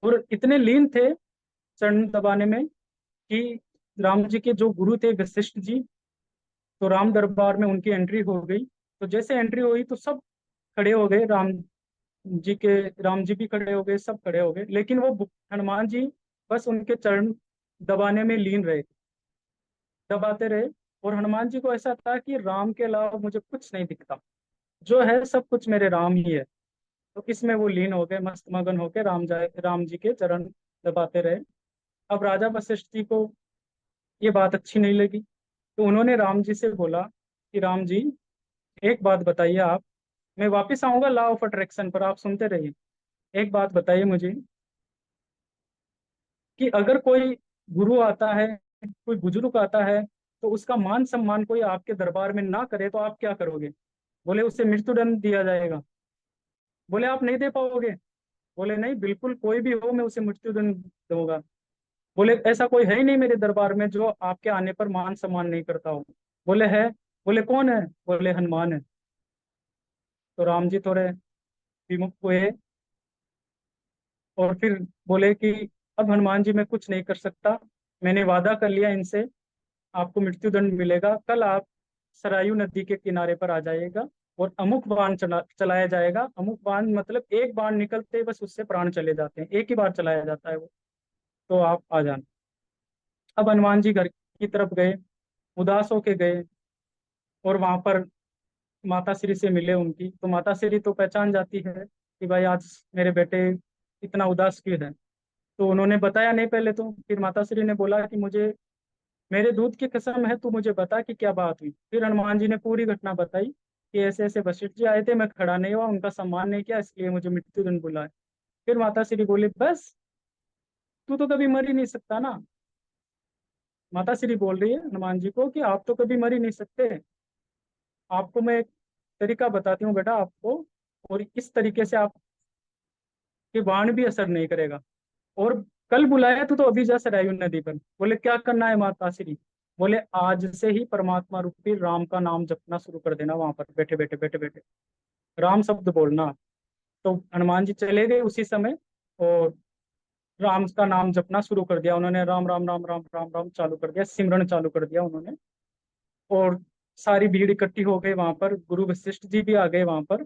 और इतने लीन थे चरण दबाने में कि राम जी के जो गुरु थे वशिष्ठ जी, तो राम दरबार में उनकी एंट्री हो गई। तो जैसे एंट्री हुई तो सब खड़े हो गए, जी के राम जी भी खड़े हो गए, सब खड़े हो गए, लेकिन वो हनुमान जी बस उनके चरण दबाने में लीन रहे, दबाते रहे। और हनुमान जी को ऐसा था कि राम के अलावा मुझे कुछ नहीं दिखता, जो है सब कुछ मेरे राम ही है। तो इसमें वो लीन हो गए, मस्त मगन होकर राम जी के चरण दबाते रहे। अब राजा वशिष्ठ जी को ये बात अच्छी नहीं लगी, तो उन्होंने राम जी से बोला कि राम जी, एक बात बताइए आप, मैं वापस आऊंगा लॉ ऑफ अट्रैक्शन पर, आप सुनते रहिए। एक बात बताइए मुझे कि अगर कोई गुरु आता है, कोई बुजुर्ग आता है, तो उसका मान सम्मान कोई आपके दरबार में ना करे तो आप क्या करोगे? बोले उसे मृत्युदंड दिया जाएगा। बोले आप नहीं दे पाओगे? बोले नहीं, बिल्कुल कोई भी हो मैं उसे मृत्युदंड दूंगा। बोले ऐसा कोई है ही नहीं मेरे दरबार में जो आपके आने पर मान सम्मान नहीं करता हो। बोले है। बोले कौन है? बोले हनुमान है। तो राम जी थोड़े विमुख हुए और फिर बोले कि अब हनुमान जी मैं कुछ नहीं कर सकता, मैंने वादा कर लिया इनसे, आपको मृत्युदंड मिलेगा। कल आप सरयू नदी के किनारे पर आ जाइएगा और अमुक बाण चलाया जाएगा। अमुक बाण मतलब एक बाण निकलते ही बस उससे प्राण चले जाते हैं, एक ही बार चलाया जाता है वो। तो आप आ जाना। अब हनुमान जी घर की तरफ गए, उदास होके गए, और वहां पर माता श्री से मिले उनकी। तो माता श्री तो पहचान जाती है कि भाई आज मेरे बेटे इतना उदास क्यों है। तो उन्होंने बताया नहीं पहले तो। फिर माता श्री ने बोला कि मुझे मेरे दूध की कसम है, तू मुझे बता कि क्या बात हुई। फिर हनुमान जी ने पूरी घटना बताई कि ऐसे ऐसे वशिष्ठ जी आए थे, मैं खड़ा नहीं हुआ, उनका सम्मान नहीं किया, इसलिए मुझे मृत्युदंड बुलाए। फिर माता श्री बोली बस, तू तो कभी मर ही नहीं सकता ना। माता श्री बोल रही है हनुमान जी को कि आप तो कभी मर ही नहीं सकते, आपको मैं एक तरीका बताती हूँ बेटा आपको, और इस तरीके से आपके बाण भी असर नहीं करेगा। और कल बुलाया तो अभी जा सरयू नदी पर। बोले क्या करना है माता श्री? बोले आज से ही परमात्मा रूपी राम का नाम जपना शुरू कर देना, वहां पर बैठे बैठे बैठे बैठे राम शब्द बोलना। तो हनुमान जी चले गए उसी समय, और राम का नाम जपना शुरू कर दिया उन्होंने। राम राम राम राम राम राम चालू कर दिया, सिमरन चालू कर दिया उन्होंने। और सारी भीड़ इकट्ठी हो गई वहां पर, गुरु वशिष्ठ जी भी आ गए वहां पर।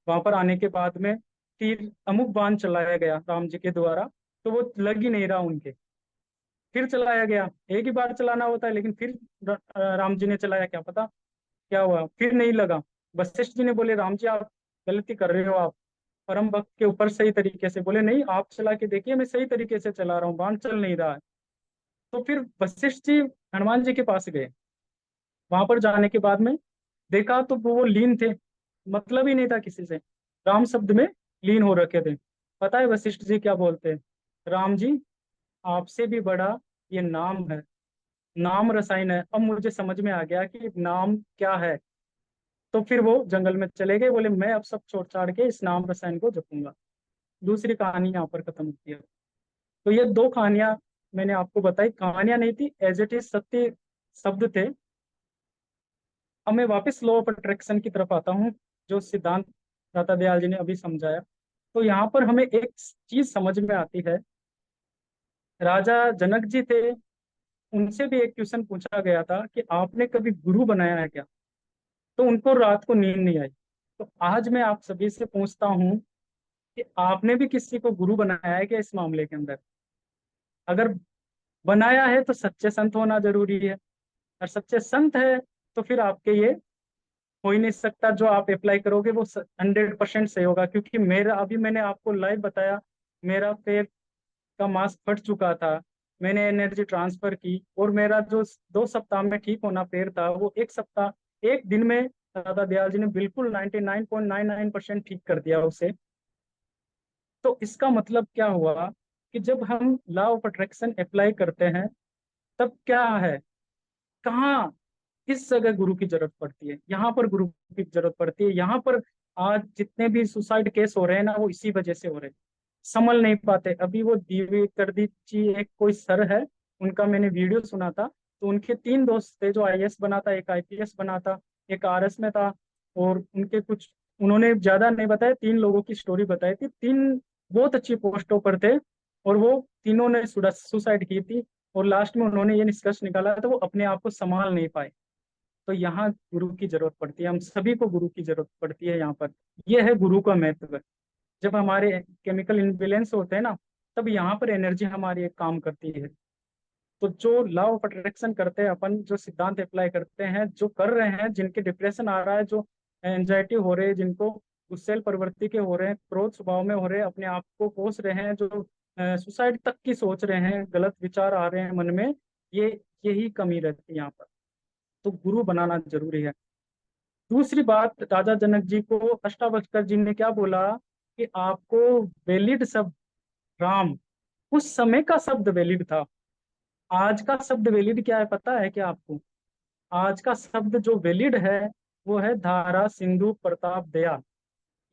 वहां पर आने के बाद में तीर अमुक बाण चलाया गया राम जी के द्वारा, तो वो लग ही नहीं रहा उनके। फिर चलाया गया, एक ही बार चलाना होता है, लेकिन फिर राम जी ने चलाया, क्या पता क्या हुआ, फिर नहीं लगा। वशिष्ठ जी ने बोले राम जी आप गलती कर रहे हो, आप परम भक्त के ऊपर सही तरीके से। बोले नहीं, आप चला के देखिए, मैं सही तरीके से चला रहा हूँ, बाण चल नहीं रहा है। तो फिर वशिष्ठ जी हनुमान जी के पास गए। वहां पर जाने के बाद में देखा तो वो लीन थे, मतलब ही नहीं था किसी से, राम शब्द में लीन हो रखे थे। पता है वशिष्ठ जी क्या बोलते हैं? राम जी, आपसे भी बड़ा ये नाम है, नाम रसायन है। अब मुझे समझ में आ गया कि नाम क्या है। तो फिर वो जंगल में चले गए, बोले मैं अब सब छोड़ छाड़ के इस नाम रसायन को जपूंगा। दूसरी कहानी यहाँ पर खत्म होती है। तो ये दो कहानियां मैंने आपको बताई, कहानियां नहीं थी, एज इट इज सत्य शब्द थे। अब मैं वापस लॉ ऑफ अट्रैक्शन की तरफ आता हूँ, जो सिद्धांत दाता दयाल जी ने अभी समझाया। तो यहाँ पर हमें एक चीज समझ में आती है। राजा जनक जी थे, उनसे भी एक क्वेश्चन पूछा गया था कि आपने कभी गुरु बनाया है क्या? तो उनको रात को नींद नहीं आई। तो आज मैं आप सभी से पूछता हूँ कि आपने भी किसी को गुरु बनाया है क्या इस मामले के अंदर? अगर बनाया है तो सच्चे संत होना जरूरी है, और सच्चे संत है तो फिर आपके ये हो ही नहीं सकता, जो आप अप्लाई करोगे वो 100% सही होगा। क्योंकि मेरा अभी मैंने आपको लाइव बताया, मेरा पैर का मांस फट चुका था, मैंने एनर्जी ट्रांसफर की और मेरा जो 2 सप्ताह में ठीक होना पेड़ था वो 1 सप्ताह, 1 दिन में दादा दयाल जी ने बिल्कुल 99.99% ठीक कर दिया उसे। तो इसका मतलब क्या हुआ कि जब हम लॉ ऑफ अट्रैक्शन अप्लाई करते हैं तब क्या है, कहाँ, किस जगह गुरु की जरूरत पड़ती है, यहाँ पर गुरु की जरूरत पड़ती है। यहाँ पर आज जितने भी सुसाइड केस हो रहे हैं ना वो इसी वजह से हो रहे हैं, संभल नहीं पाते। अभी वो दिव्य करदीप जी एक कोई सर है, उनका मैंने वीडियो सुना था। तो उनके 3 दोस्त थे, जो आईएएस बना था, एक आईपीएस बना था, एक आरएस में था। और उनके कुछ, उन्होंने ज्यादा नहीं बताया, 3 लोगों की स्टोरी बताई थी, 3 बहुत अच्छी पोस्टों पर थे और वो तीनों ने सुसाइड की थी। और लास्ट में उन्होंने ये निष्कर्ष निकाला था वो अपने आप को संभाल नहीं पाए। तो यहाँ गुरु की जरूरत पड़ती है, हम सभी को गुरु की जरूरत पड़ती है यहाँ पर। यह है गुरु का महत्व। जब हमारे केमिकल इम्बेलेंस होते हैं ना, तब यहाँ पर एनर्जी हमारी एक काम करती है। तो जो लॉ ऑफ अट्रैक्शन करते हैं अपन, जो सिद्धांत अप्लाई करते हैं, जो कर रहे हैं, जिनके डिप्रेशन आ रहा है, जो एंजाइटी हो रहे हैं, जिनको गुस्सेल प्रवृत्ति के हो रहे हैं, क्रोध स्वभाव में हो रहे हैं, अपने आप को कोस रहे हैं, जो सुसाइड तक की सोच रहे हैं, गलत विचार आ रहे हैं मन में, ये यही कमी रहती है यहाँ पर। तो गुरु बनाना जरूरी है। दूसरी बात, राजा जनक जी को अष्टावक्र जी ने क्या बोला कि आपको वैलिड शब्द राम, उस समय का शब्द वैलिड था। आज का शब्द वैलिड क्या है पता है क्या आपको? आज का शब्द जो वैलिड है वो है धारा, सिंधु, प्रताप, दयाल।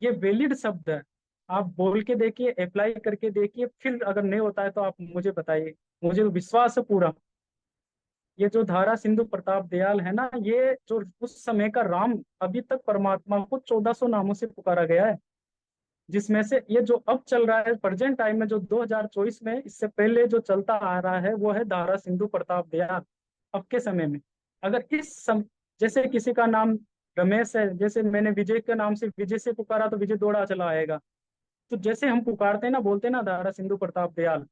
ये वैलिड शब्द है। आप बोल के देखिए, अप्लाई करके देखिए, फिर अगर नहीं होता है तो आप मुझे बताइए, मुझे विश्वास है पूरा। ये जो धारा, सिंधु, प्रताप, दयाल है ना, ये जो उस समय का राम, अभी तक परमात्मा को 1400 नामों से पुकारा गया है। जिसमें से ये जो अब चल रहा है प्रेजेंट टाइम में, जो 2024 में, इससे पहले जो चलता आ रहा है वो है धारा, सिंधु, प्रताप, दयाल। अब के समय में अगर जैसे किसी का नाम रमेश है, जैसे मैंने विजय के नाम से विजय से पुकारा तो विजय दौड़ा चला आएगा। तो जैसे हम पुकारते हैं ना, बोलते हैं ना धारा, सिंधु, प्रताप, दयाल,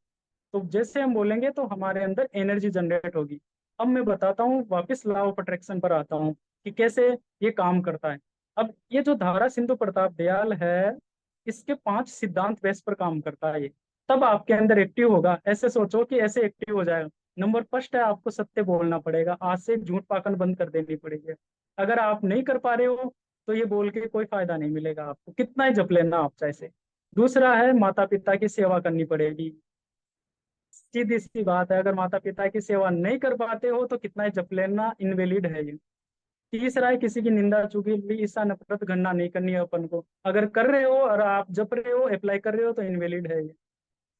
तो जैसे हम बोलेंगे तो हमारे अंदर एनर्जी जनरेट होगी। अब मैं बताता हूँ, वापस लॉ ऑफ अट्रैक्शन पर आता हूँ कि कैसे ये काम करता है। अब ये जो धारा, सिंधु, प्रताप, दयाल है, इसके 5 सिद्धांत बेस पर काम करता है ये। तब आपके अंदर एक्टिव होगा। ऐसे सोचो कि ऐसे एक्टिव हो जाएगा। नंबर फर्स्ट है, आपको सत्य बोलना पड़ेगा, आज से झूठ पाखंड बंद कर देनी पड़ेगी। अगर आप नहीं कर पा रहे हो तो ये बोल के कोई फायदा नहीं मिलेगा आपको, कितना ही जप लेना आप चाहे से। दूसरा है, माता पिता की सेवा करनी पड़ेगी। सीधी सी बात है, अगर माता पिता की सेवा नहीं कर पाते हो तो कितना ही जप लेना, इनवेलिड है ये। तीसरा है, किसी की निंदा चुगली ईर्ष्या नफरत गणना नहीं करनी है अपन को। अगर कर रहे हो और आप जप रहे हो, अप्लाई कर रहे हो, तो इनवेलिड है ये।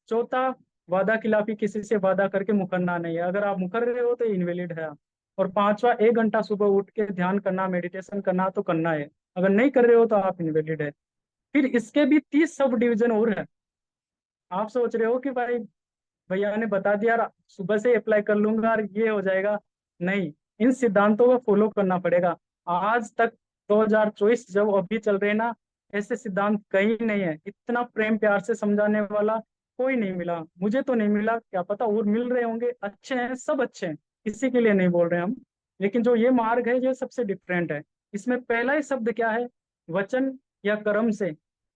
चौथा, वादा खिलाफी, किसी से वादा करके मुकरना नहीं है। अगर आप मुकर रहे हो तो इनवेलिड है आप। और पांचवा, 1 घंटा सुबह उठ के ध्यान करना, मेडिटेशन करना तो करना है। अगर नहीं कर रहे हो तो आप इनवेलिड है। फिर इसके भी 30 सब डिवीजन और है। आप सोच रहे हो कि भाई भैया ने बता दिया यार, सुबह से अप्लाई कर लूंगा और ये हो जाएगा। नहीं, इन सिद्धांतों को फॉलो करना पड़ेगा। आज तक 2024 जब अभी चल रहे हैं ना, ऐसे सिद्धांत कहीं नहीं है, इतना प्रेम प्यार से समझाने वाला कोई नहीं मिला। मुझे तो नहीं मिला, क्या पता और मिल रहे होंगे। अच्छे हैं, सब अच्छे हैं, किसी के लिए नहीं बोल रहे हम। लेकिन जो ये मार्ग है ये सबसे डिफरेंट है। इसमें पहला ही शब्द क्या है, वचन या कर्म से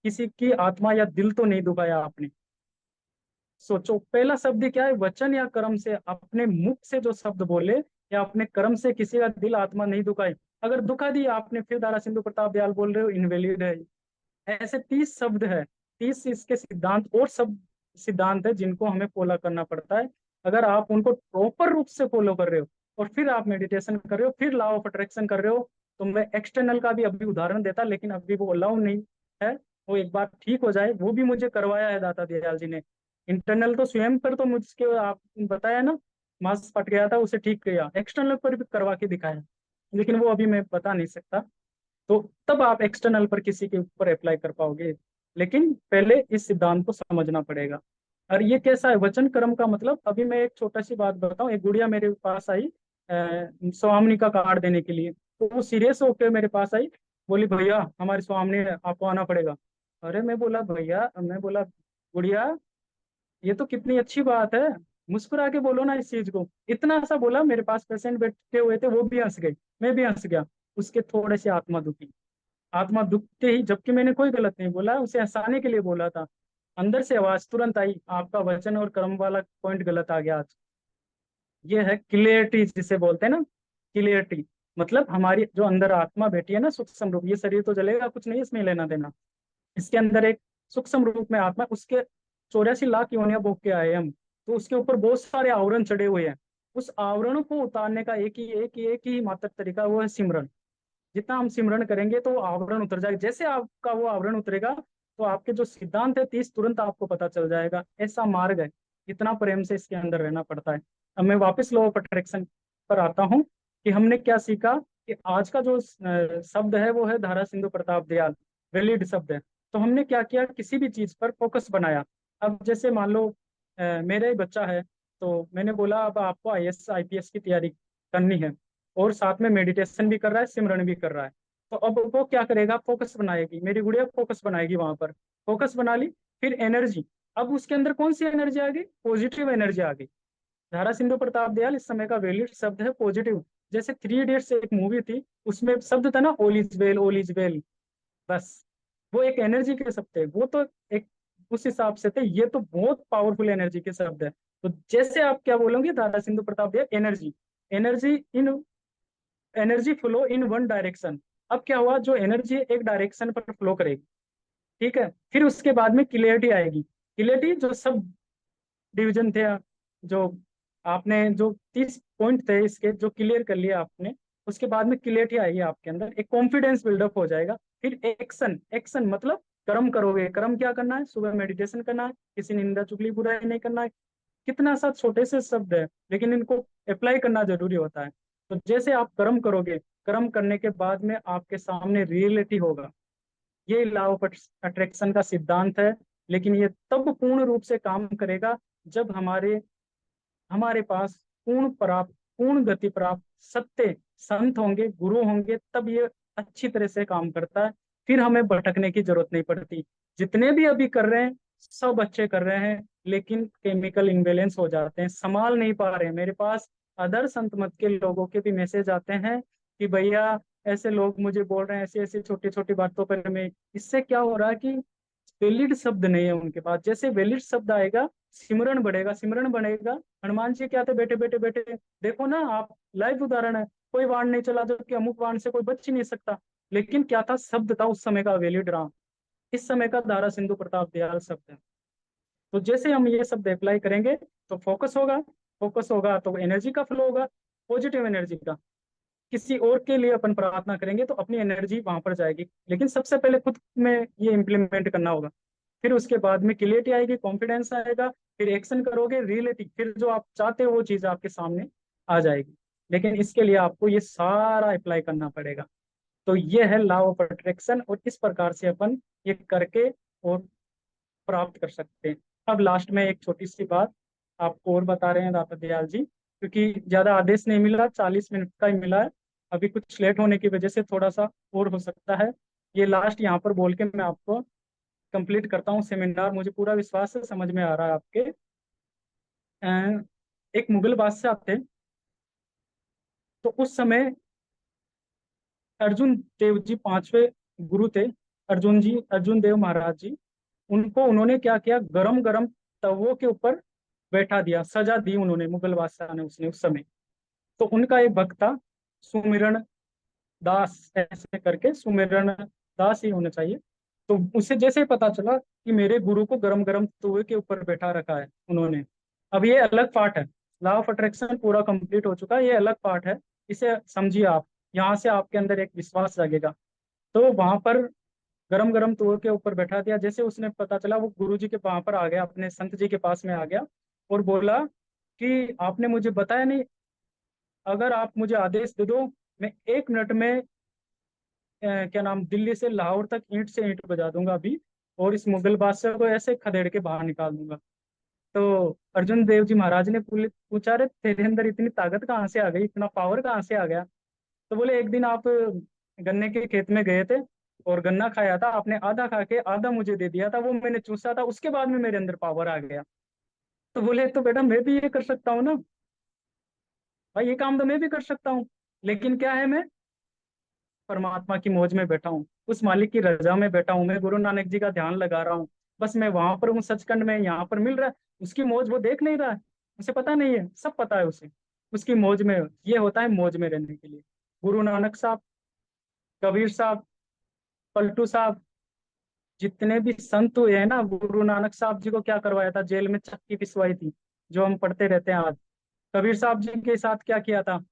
किसी की आत्मा या दिल तो नहीं दुखाया आपने। सोचो, पहला शब्द क्या है, वचन या कर्म से, अपने मुख से जो शब्द बोले या अपने कर्म से किसी का दिल आत्मा नहीं दुखाई। अगर दुखा दिया आपने, फिर दारा, सिंधु, प्रताप, दयाल बोल रहे हो, इनवैलिड है। ऐसे 30 शब्द है, 30 इसके सिद्धांत और सब सिद्धांत है जिनको हमें फॉलो करना पड़ता है। अगर आप उनको प्रॉपर रूप से फॉलो कर रहे हो और फिर आप मेडिटेशन कर रहे हो, फिर लॉ ऑफ अट्रैक्शन कर रहे हो, तो मैं एक्सटर्नल का भी अभी उदाहरण देता, लेकिन अभी वो अलाउ नहीं है। वो एक बार ठीक हो जाए, वो भी मुझे करवाया है दाता दयाल जी ने। इंटरनल तो स्वयं पर तो मुझके आप बताया ना, मांस फट गया था, उसे ठीक किया, एक्सटर्नल पर भी करवा के दिखाया, लेकिन वो अभी मैं बता नहीं सकता। तो तब आप एक्सटर्नल पर किसी के ऊपर अप्लाई कर पाओगे। लेकिन पहले इस सिद्धांत को समझना पड़ेगा। और ये कैसा है वचन कर्म का मतलब, अभी मैं एक छोटा सी बात बताऊं। एक गुड़िया मेरे पास आई स्वामिनी का कार्ड देने के लिए, तो वो सीरियस होकर मेरे पास आई, बोली भैया हमारी स्वामिनी है, आपको आना पड़ेगा। अरे मैं बोला भैया, मैं बोला गुड़िया, ये तो कितनी अच्छी बात है, मुस्कुरा के बोलो ना इस चीज को। इतना सा बोला, मेरे पास पेशेंट बैठे हुए थे, वो भी हंस गए, मैं भी हंस गया। उसके थोड़े से आत्मा दुखी, आत्मा दुखते ही, जबकि मैंने कोई गलत नहीं बोला, उसे हंसाने के लिए बोला था, अंदर से आवाज तुरंत आई, आपका वचन और कर्म वाला पॉइंट गलत आ गया आज। ये है क्लियरिटी जिसे बोलते हैं ना, क्लियरिटी। मतलब हमारी जो अंदर आत्मा बैठी है ना, सूक्ष्म रूप, ये शरीर तो जलेगा, कुछ नहीं इसमें लेना देना। इसके अंदर एक सूक्ष्म रूप में आत्मा, उसके 84 लाख योनियां भोग के आए हम, तो उसके ऊपर बहुत सारे आवरण चढ़े हुए हैं। उस आवरण को उतारने का एक ही मात्र तरीका, वो है सिमरन। जितना हम सिमरन करेंगे तो वो आवरण उतर जाएगा। जैसे आपका वो आवरण उतरेगा तो आपके जो सिद्धांत है 30 तुरंत आपको पता चल जाएगा। ऐसा मार्ग है, इतना प्रेम से इसके अंदर रहना पड़ता है। अब मैं वापस लॉ ऑफ अट्रैक्शन पर आता हूँ कि हमने क्या सीखा। कि आज का जो शब्द है वो है धारा सिंधु प्रताप दयाल, वैलिड शब्द है। तो हमने क्या किया, किसी भी चीज पर फोकस बनाया। अब जैसे मान लो मेरा ही बच्चा है, तो मैंने बोला अब आपको आईएएस आईपीएस की तैयारी करनी है, और साथ में मेडिटेशन भी कर रहा है, सिमरन भी कर रहा है। तो अब वो क्या करेगा, फोकस बनाएगी, मेरी गुड़िया फोकस बनाएगी वहां पर। फोकस बना ली, फिर एनर्जी। अब उसके अंदर कौन सी एनर्जी आ गई, पॉजिटिव एनर्जी आ गई। धारा सिंधु प्रताप दयाल इस समय का वैलिड शब्द है पॉजिटिव। जैसे 3 इडियट्स एक मूवी थी, उसमें शब्द था ना, all is well, all is well. बस वो एक एनर्जी के शब्द थे, वो तो एक उस हिसाब से थे। ये तो बहुत पावरफुल एनर्जी के शब्द है। तो जैसे आप क्या बोलोगे, दादा सिंधु प्रताप दिया energy, energy in energy flow in one direction. अब क्या हुआ, जो एनर्जी एक डायरेक्शन पर फ्लो करेगी, ठीक है, फिर उसके बाद में क्लियरिटी आएगी। क्लियरिटी जो सब डिवीजन थे, जो आपने जो 30 पॉइंट थे इसके जो क्लियर कर लिया आपने, उसके बाद में क्लियरिटी आएगी आपके अंदर, एक कॉन्फिडेंस बिल्डअप हो जाएगा। फिर एक्शन, एक्शन मतलब कर्म करोगे। कर्म क्या करना है, सुबह मेडिटेशन करना है, किसी निंदा चुगली बुराई नहीं करना है। कितना सा छोटे से शब्द है, लेकिन इनको अप्लाई करना जरूरी होता है। तो जैसे आप कर्म करोगे, कर्म करने के बाद में आपके सामने रियलिटी होगा। ये लॉ ऑफ अट्रैक्शन का सिद्धांत है। लेकिन ये तब पूर्ण रूप से काम करेगा जब हमारे हमारे पास पूर्ण गति प्राप्त सत्य संत होंगे, गुरु होंगे, तब ये अच्छी तरह से काम करता है। फिर हमें भटकने की जरूरत नहीं पड़ती। जितने भी अभी कर रहे हैं सब अच्छे कर रहे हैं, लेकिन केमिकल इम्बेलेंस हो जाते हैं, संभाल नहीं पा रहे हैं। मेरे पास अदर संत मत के लोगों के भी मैसेज आते हैं कि भैया ऐसे लोग मुझे बोल रहे हैं ऐसी ऐसी छोटी छोटी बातों पर। मैं इससे क्या हो रहा है कि वैलिड शब्द नहीं है उनके पास। जैसे वैलिड शब्द आएगा, सिमरन बढ़ेगा, सिमरन बढ़ेगा। हनुमान जी क्या थे, बेटे बेटे बेटे, देखो ना आप, लाइव उदाहरण है। कोई वाण नहीं चला, जबकि अमुक वाण से कोई बच ही नहीं सकता। लेकिन क्या था, शब्द था उस समय का वैलिड राम, इस समय का धारा सिंधु प्रताप दयाल शब्द है। तो जैसे हम ये शब्द अप्लाई करेंगे तो फोकस होगा, फोकस होगा तो एनर्जी का फ्लो होगा, पॉजिटिव एनर्जी का। किसी और के लिए अपन प्रार्थना करेंगे तो अपनी एनर्जी वहां पर जाएगी, लेकिन सबसे पहले खुद में ये इम्प्लीमेंट करना होगा। फिर उसके बाद में क्लियरिटी आएगी, कॉन्फिडेंस आएगा, फिर एक्शन करोगे, रियलिटी, फिर जो आप चाहते हो वो चीज आपके सामने आ जाएगी। लेकिन इसके लिए आपको ये सारा अप्लाई करना पड़ेगा। तो ये है लॉ ऑफ अट्रैक्शन, और इस प्रकार से अपन ये करके और प्राप्त कर सकते हैं। अब लास्ट में एक छोटी सी बात आपको और बता रहे हैं दाता दयाल जी, क्योंकि ज्यादा आदेश नहीं मिला, 40 मिनट का ही मिला है। अभी कुछ लेट होने की वजह से थोड़ा सा और हो सकता है। ये लास्ट यहाँ पर बोल के मैं आपको कंप्लीट करता हूँ सेमिनार। मुझे पूरा विश्वास है समझ में आ रहा है आपके। एक मुगल बादशाह थे, तो उस समय अर्जुन देव जी 5वें गुरु थे। अर्जुन जी, अर्जुन देव महाराज जी, उनको उन्होंने क्या किया, गरम गरम तवों के ऊपर बैठा दिया, सजा दी उन्होंने, मुगल बादशाह ने उसने उस समय। तो उनका एक भक्त था, सुमिरन दास, ऐसे करके सुमिरन दास ही होना चाहिए। तो उसे जैसे ही पता चला कि मेरे गुरु को गरम गरम तवे के ऊपर बैठा रखा है उन्होंने। अब ये अलग पार्ट है, लॉ ऑफ अट्रैक्शन पूरा कंप्लीट हो चुका है, ये अलग पार्ट है। इसे समझिए आप, यहाँ से आपके अंदर एक विश्वास जागेगा। तो वहां पर गरम गरम तवे के ऊपर बैठा दिया। जैसे उसने पता चला, वो गुरु जी के वहां पर आ गया, अपने संत जी के पास में आ गया, और बोला कि आपने मुझे बताया नहीं, अगर आप मुझे आदेश दे दो, मैं 1 मिनट में क्या नाम, दिल्ली से लाहौर तक ईंट से ईंट बजा दूंगा अभी, और इस मुगल बादशाह को ऐसे खदेड़ के बाहर निकाल दूंगा। तो अर्जुन देव जी महाराज ने पूछा, रे तेरे अंदर इतनी ताकत कहाँ से आ गई, इतना पावर कहाँ से आ गया? तो बोले, एक दिन आप गन्ने के खेत में गए थे और गन्ना खाया था आपने, आधा खा के आधा मुझे दे दिया था, वो मैंने चूसा था, उसके बाद में मेरे अंदर पावर आ गया। तो बोले, तो बेटा मैं भी ये कर सकता हूँ ना भाई, ये काम तो मैं भी कर सकता हूँ। लेकिन क्या है, मैं परमात्मा की मौज में बैठा हूँ, उस मालिक की रजा में बैठा हूँ, मैं गुरु नानक जी का ध्यान लगा रहा हूँ। बस मैं वहां पर हूँ, सचखंड में, यहाँ पर मिल रहा है। उसकी मौज वो देख नहीं रहा है, उसे पता नहीं है, सब पता है उसे। उसकी मौज में, ये होता है मौज में रहने के लिए। गुरु नानक साहब, कबीर साहब, पलटू साहब, जितने भी संत हुए हैं ना, गुरु नानक साहब जी को क्या करवाया था, जेल में चक्की पिसवाई थी, जो हम पढ़ते रहते हैं आज। कबीर साहब जी के साथ क्या किया था,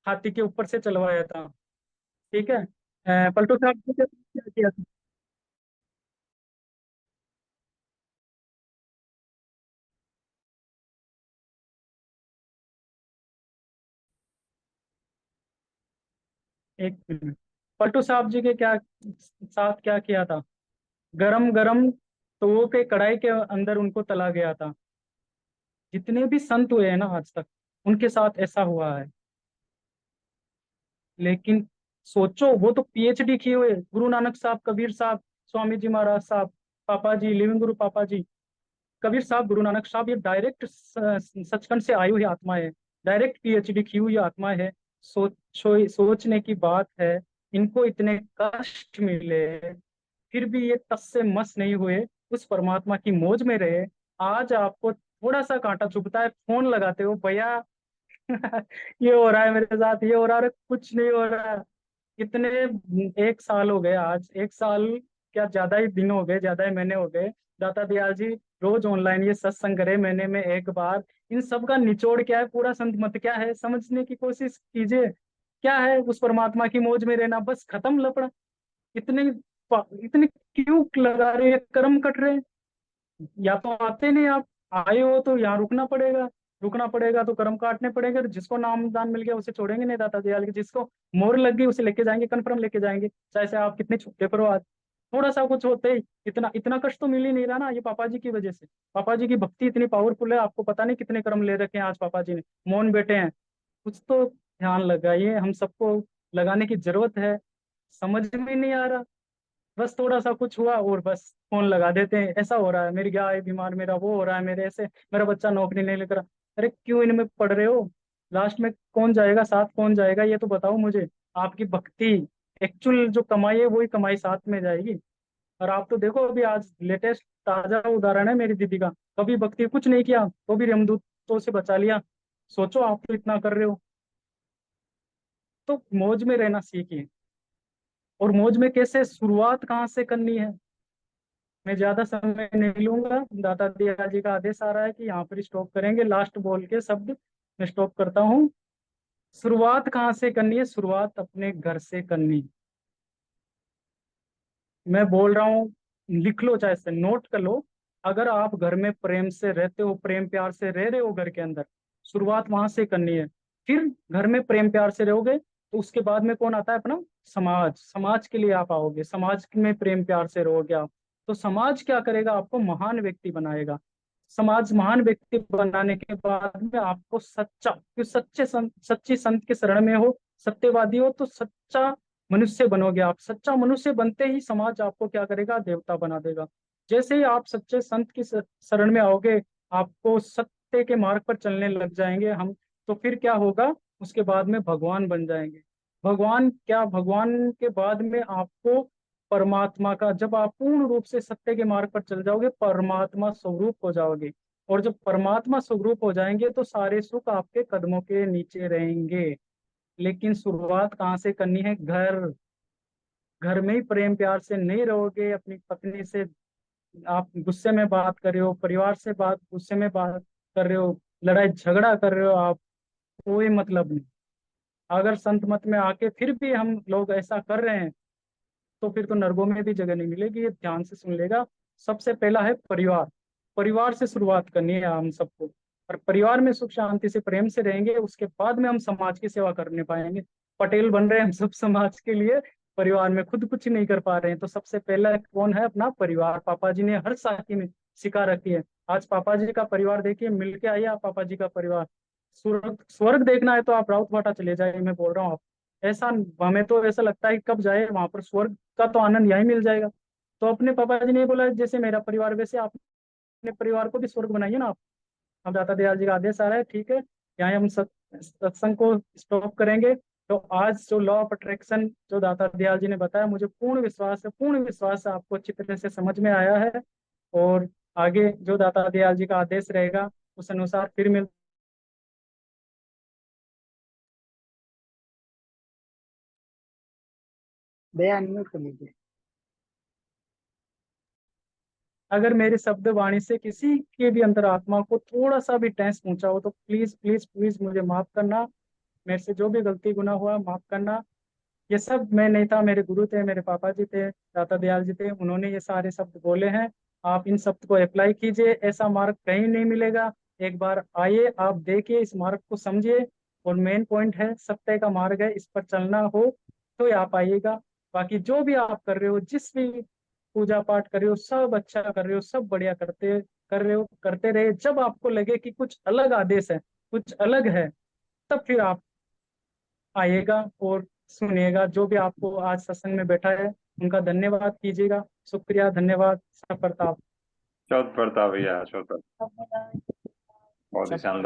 हाथी के ऊपर से चलवाया था। ठीक है। पलटू साहब जी के साथ क्या किया था। एक मिनट। पलटू साहब जी के क्या साथ क्या किया था, गरम गरम तवों के कढ़ाई के अंदर उनको तला गया था। जितने भी संत हुए हैं ना आज तक, उनके साथ ऐसा हुआ है। लेकिन सोचो, वो तो पीएचडी किए हुए, गुरु नानक साहब, कबीर साहब, स्वामी जी महाराज साहब, पापा जी, लिविंग गुरु पापा जी, कबीर साहब, गुरु नानक साहब, ये डायरेक्ट सचखंड से आई हुई आत्मा है, डायरेक्ट पीएचडी की हुई आत्मा है। सोचने की बात है, इनको इतने कष्ट मिले, फिर भी ये तस से मस नहीं हुए, उस परमात्मा की मौज में रहे। आज आपको थोड़ा सा कांटा चुभता है, फोन लगाते हो भैया, ये हो रहा है मेरे साथ, ये हो रहा है, अरे कुछ नहीं हो रहा है। कितने, 1 साल हो गए, आज 1 साल, क्या ज्यादा ही दिन हो गए, ज्यादा ही महीने हो गए। दाता दयाल जी रोज ऑनलाइन ये सत्संग करे, महीने में एक बार। इन सब का निचोड़ क्या है, पूरा संत मत क्या है, समझने की कोशिश कीजिए। क्या है, उस परमात्मा की मौज में रहना, बस खत्म लपड़ा। इतने इतने क्यों लगा रहे हैं, कर्म कट रहे हैं। या तो आते नहीं आप, आए हो तो यहाँ रुकना पड़ेगा, रुकना पड़ेगा तो कर्म काटने पड़ेंगे। तो जिसको नाम दान मिल गया उसे छोड़ेंगे नहीं दाता दयाल के, जिसको मोहर लग गई उसे लेके जाएंगे, कन्फर्म लेके जाएंगे, चाहे से आप कितने छुट्टे पर हो आज। थोड़ा सा कुछ होते ही इतना इतना कष्ट तो मिल ही नहीं रहा ना, ये पापा जी की वजह से। पापा जी की भक्ति इतनी पावरफुल है, आपको पता नहीं कितने कर्म ले रखे हैं आज पापा जी ने, मौन बैठे हैं। कुछ तो ध्यान लगाइए, हम सबको लगाने की जरूरत है। समझ में नहीं आ रहा, बस थोड़ा सा कुछ हुआ और बस फोन लगा देते हैं, ऐसा हो रहा है, मेरी गाय बीमार, मेरा वो हो रहा है, मेरे ऐसे, मेरा बच्चा नौकरी नहीं लेकर। अरे क्यों इनमें पड़ रहे हो, लास्ट में कौन जाएगा साथ, कौन जाएगा ये तो बताओ मुझे। आपकी भक्ति, एक्चुअल जो कमाई है वही कमाई साथ में जाएगी। और आप तो देखो, अभी आज लेटेस्ट ताजा उदाहरण है मेरी दीदी का, कभी भक्ति कुछ नहीं किया तो भी यमदूतों से बचा लिया। सोचो, आप तो इतना कर रहे हो। तो मौज में रहना सीखिए। और मौज में कैसे, शुरुआत कहाँ से करनी है। मैं ज्यादा समय नहीं लूंगा, दाता दिया जी का आदेश आ रहा है कि यहाँ पर स्टॉप करेंगे, लास्ट बोल के शब्द मैं स्टॉप करता हूँ। शुरुआत कहाँ से करनी है, शुरुआत अपने घर से करनी है। मैं बोल रहा हूँ, लिख लो, चाहे से नोट कर लो। अगर आप घर में प्रेम से रहते हो, प्रेम प्यार से रह रहे हो घर के अंदर, शुरुआत वहां से करनी है। फिर घर में प्रेम प्यार से रहोगे तो उसके बाद में कौन आता है, अपना समाज, समाज के लिए आप आओगे, समाज में प्रेम प्यार से रहोगे आप, तो समाज क्या करेगा, आपको महान व्यक्ति बनाएगा। समाज महान व्यक्ति बनाने के बाद में आपको सच्चा, कि सच्ची संत के शरण में हो, सत्यवादी हो, तो सच्चा मनुष्य बनोगे आप। सच्चा मनुष्य बनते ही समाज आपको क्या करेगा, देवता बना देगा। जैसे ही आप सच्चे संत की शरण में आओगे, आपको सत्य के मार्ग पर चलने लग जाएंगे हम, तो फिर क्या होगा, उसके बाद में भगवान बन जाएंगे। भगवान क्या, भगवान के बाद में आपको परमात्मा का, जब आप पूर्ण रूप से सत्य के मार्ग पर चल जाओगे, परमात्मा स्वरूप हो जाओगे। और जब परमात्मा स्वरूप हो जाएंगे तो सारे सुख आपके कदमों के नीचे रहेंगे। लेकिन शुरुआत कहाँ से करनी है, घर। घर में ही प्रेम प्यार से नहीं रहोगे, अपनी पत्नी से आप गुस्से में बात कर रहे हो, परिवार से बात गुस्से में बात कर रहे हो, लड़ाई झगड़ा कर रहे हो आप, कोई मतलब नहीं। अगर संत मत में आके फिर भी हम लोग ऐसा कर रहे हैं, तो फिर तो नरकों में भी जगह नहीं मिलेगी, ये ध्यान से सुन लेगा। सबसे पहला है परिवार। परिवार से शुरुआत करनी है हम सबको। और परिवार में सुख शांति से प्रेम से रहेंगे, उसके बाद में हम समाज की सेवा करने पाएंगे। पटेल बन रहे हैं हम सब समाज के लिए, परिवार में खुद कुछ नहीं कर पा रहे हैं, तो सबसे पहला कौन है, अपना परिवार। पापा जी ने हर साथी में सिखा रखी है। आज पापा जी का परिवार देखिए, मिलके आइए आप पापा जी का परिवार। स्वर्ग स्वर्ग देखना है तो आप राउत भाटा चले जाइए, मैं बोल रहा हूँ। ऐसा, हमें तो ऐसा लगता है कि कब जाए वहां पर, स्वर्ग का तो आनंद यहीं मिल जाएगा। तो अपने पापा जी ने बोला, जैसे मेरा परिवार वैसे आप अपने परिवार को भी स्वर्ग बनाइए ना आप। अब दाता दयाल जी का आदेश आ रहा है, ठीक है, यहाँ हम सत्संग को स्टॉप करेंगे। तो आज जो लॉ ऑफ अट्रैक्शन जो दाता दयाल जी ने बताया, मुझे पूर्ण विश्वास है, पूर्ण विश्वास है आपको अच्छी तरह से समझ में आया है। और आगे जो दाता दयाल जी का आदेश रहेगा, उस अनुसार फिर मिल भैया अनम्यूट कर लीजिए। अगर मेरे शब्द वाणी से किसी के भी अंतर आत्मा को थोड़ा सा भी ठेस पहुंचा हो तो प्लीज प्लीज प्लीज मुझे माफ करना। मेरे से जो भी गलती गुनाह हुआ माफ करना। ये सब मैं नहीं था, मेरे गुरु थे, मेरे पापा जी थे, दाता दयाल जी थे, उन्होंने ये सारे शब्द बोले हैं। आप इन शब्द को अप्लाई कीजिए, ऐसा मार्ग कहीं नहीं मिलेगा। एक बार आइए, आप देखिए, इस मार्ग को समझिए। और मेन पॉइंट है, सत्य का मार्ग है, इस पर चलना हो तो ही आप आइएगा। बाकी जो भी आप कर रहे हो, जिस भी पूजा पाठ कर रहे हो, सब अच्छा कर रहे हो, सब बढ़िया कर रहे हो, करते रहे। जब आपको लगे कि कुछ अलग आदेश है, कुछ अलग है, तब फिर आप आइएगा और सुनिएगा। जो भी आपको आज सत्संग में बैठा है उनका धन्यवाद कीजिएगा। शुक्रिया, धन्यवाद, सब प्रताप। चौथ प्रताप भैया, चौथ प्रताप, बहुत ही सब शानदार।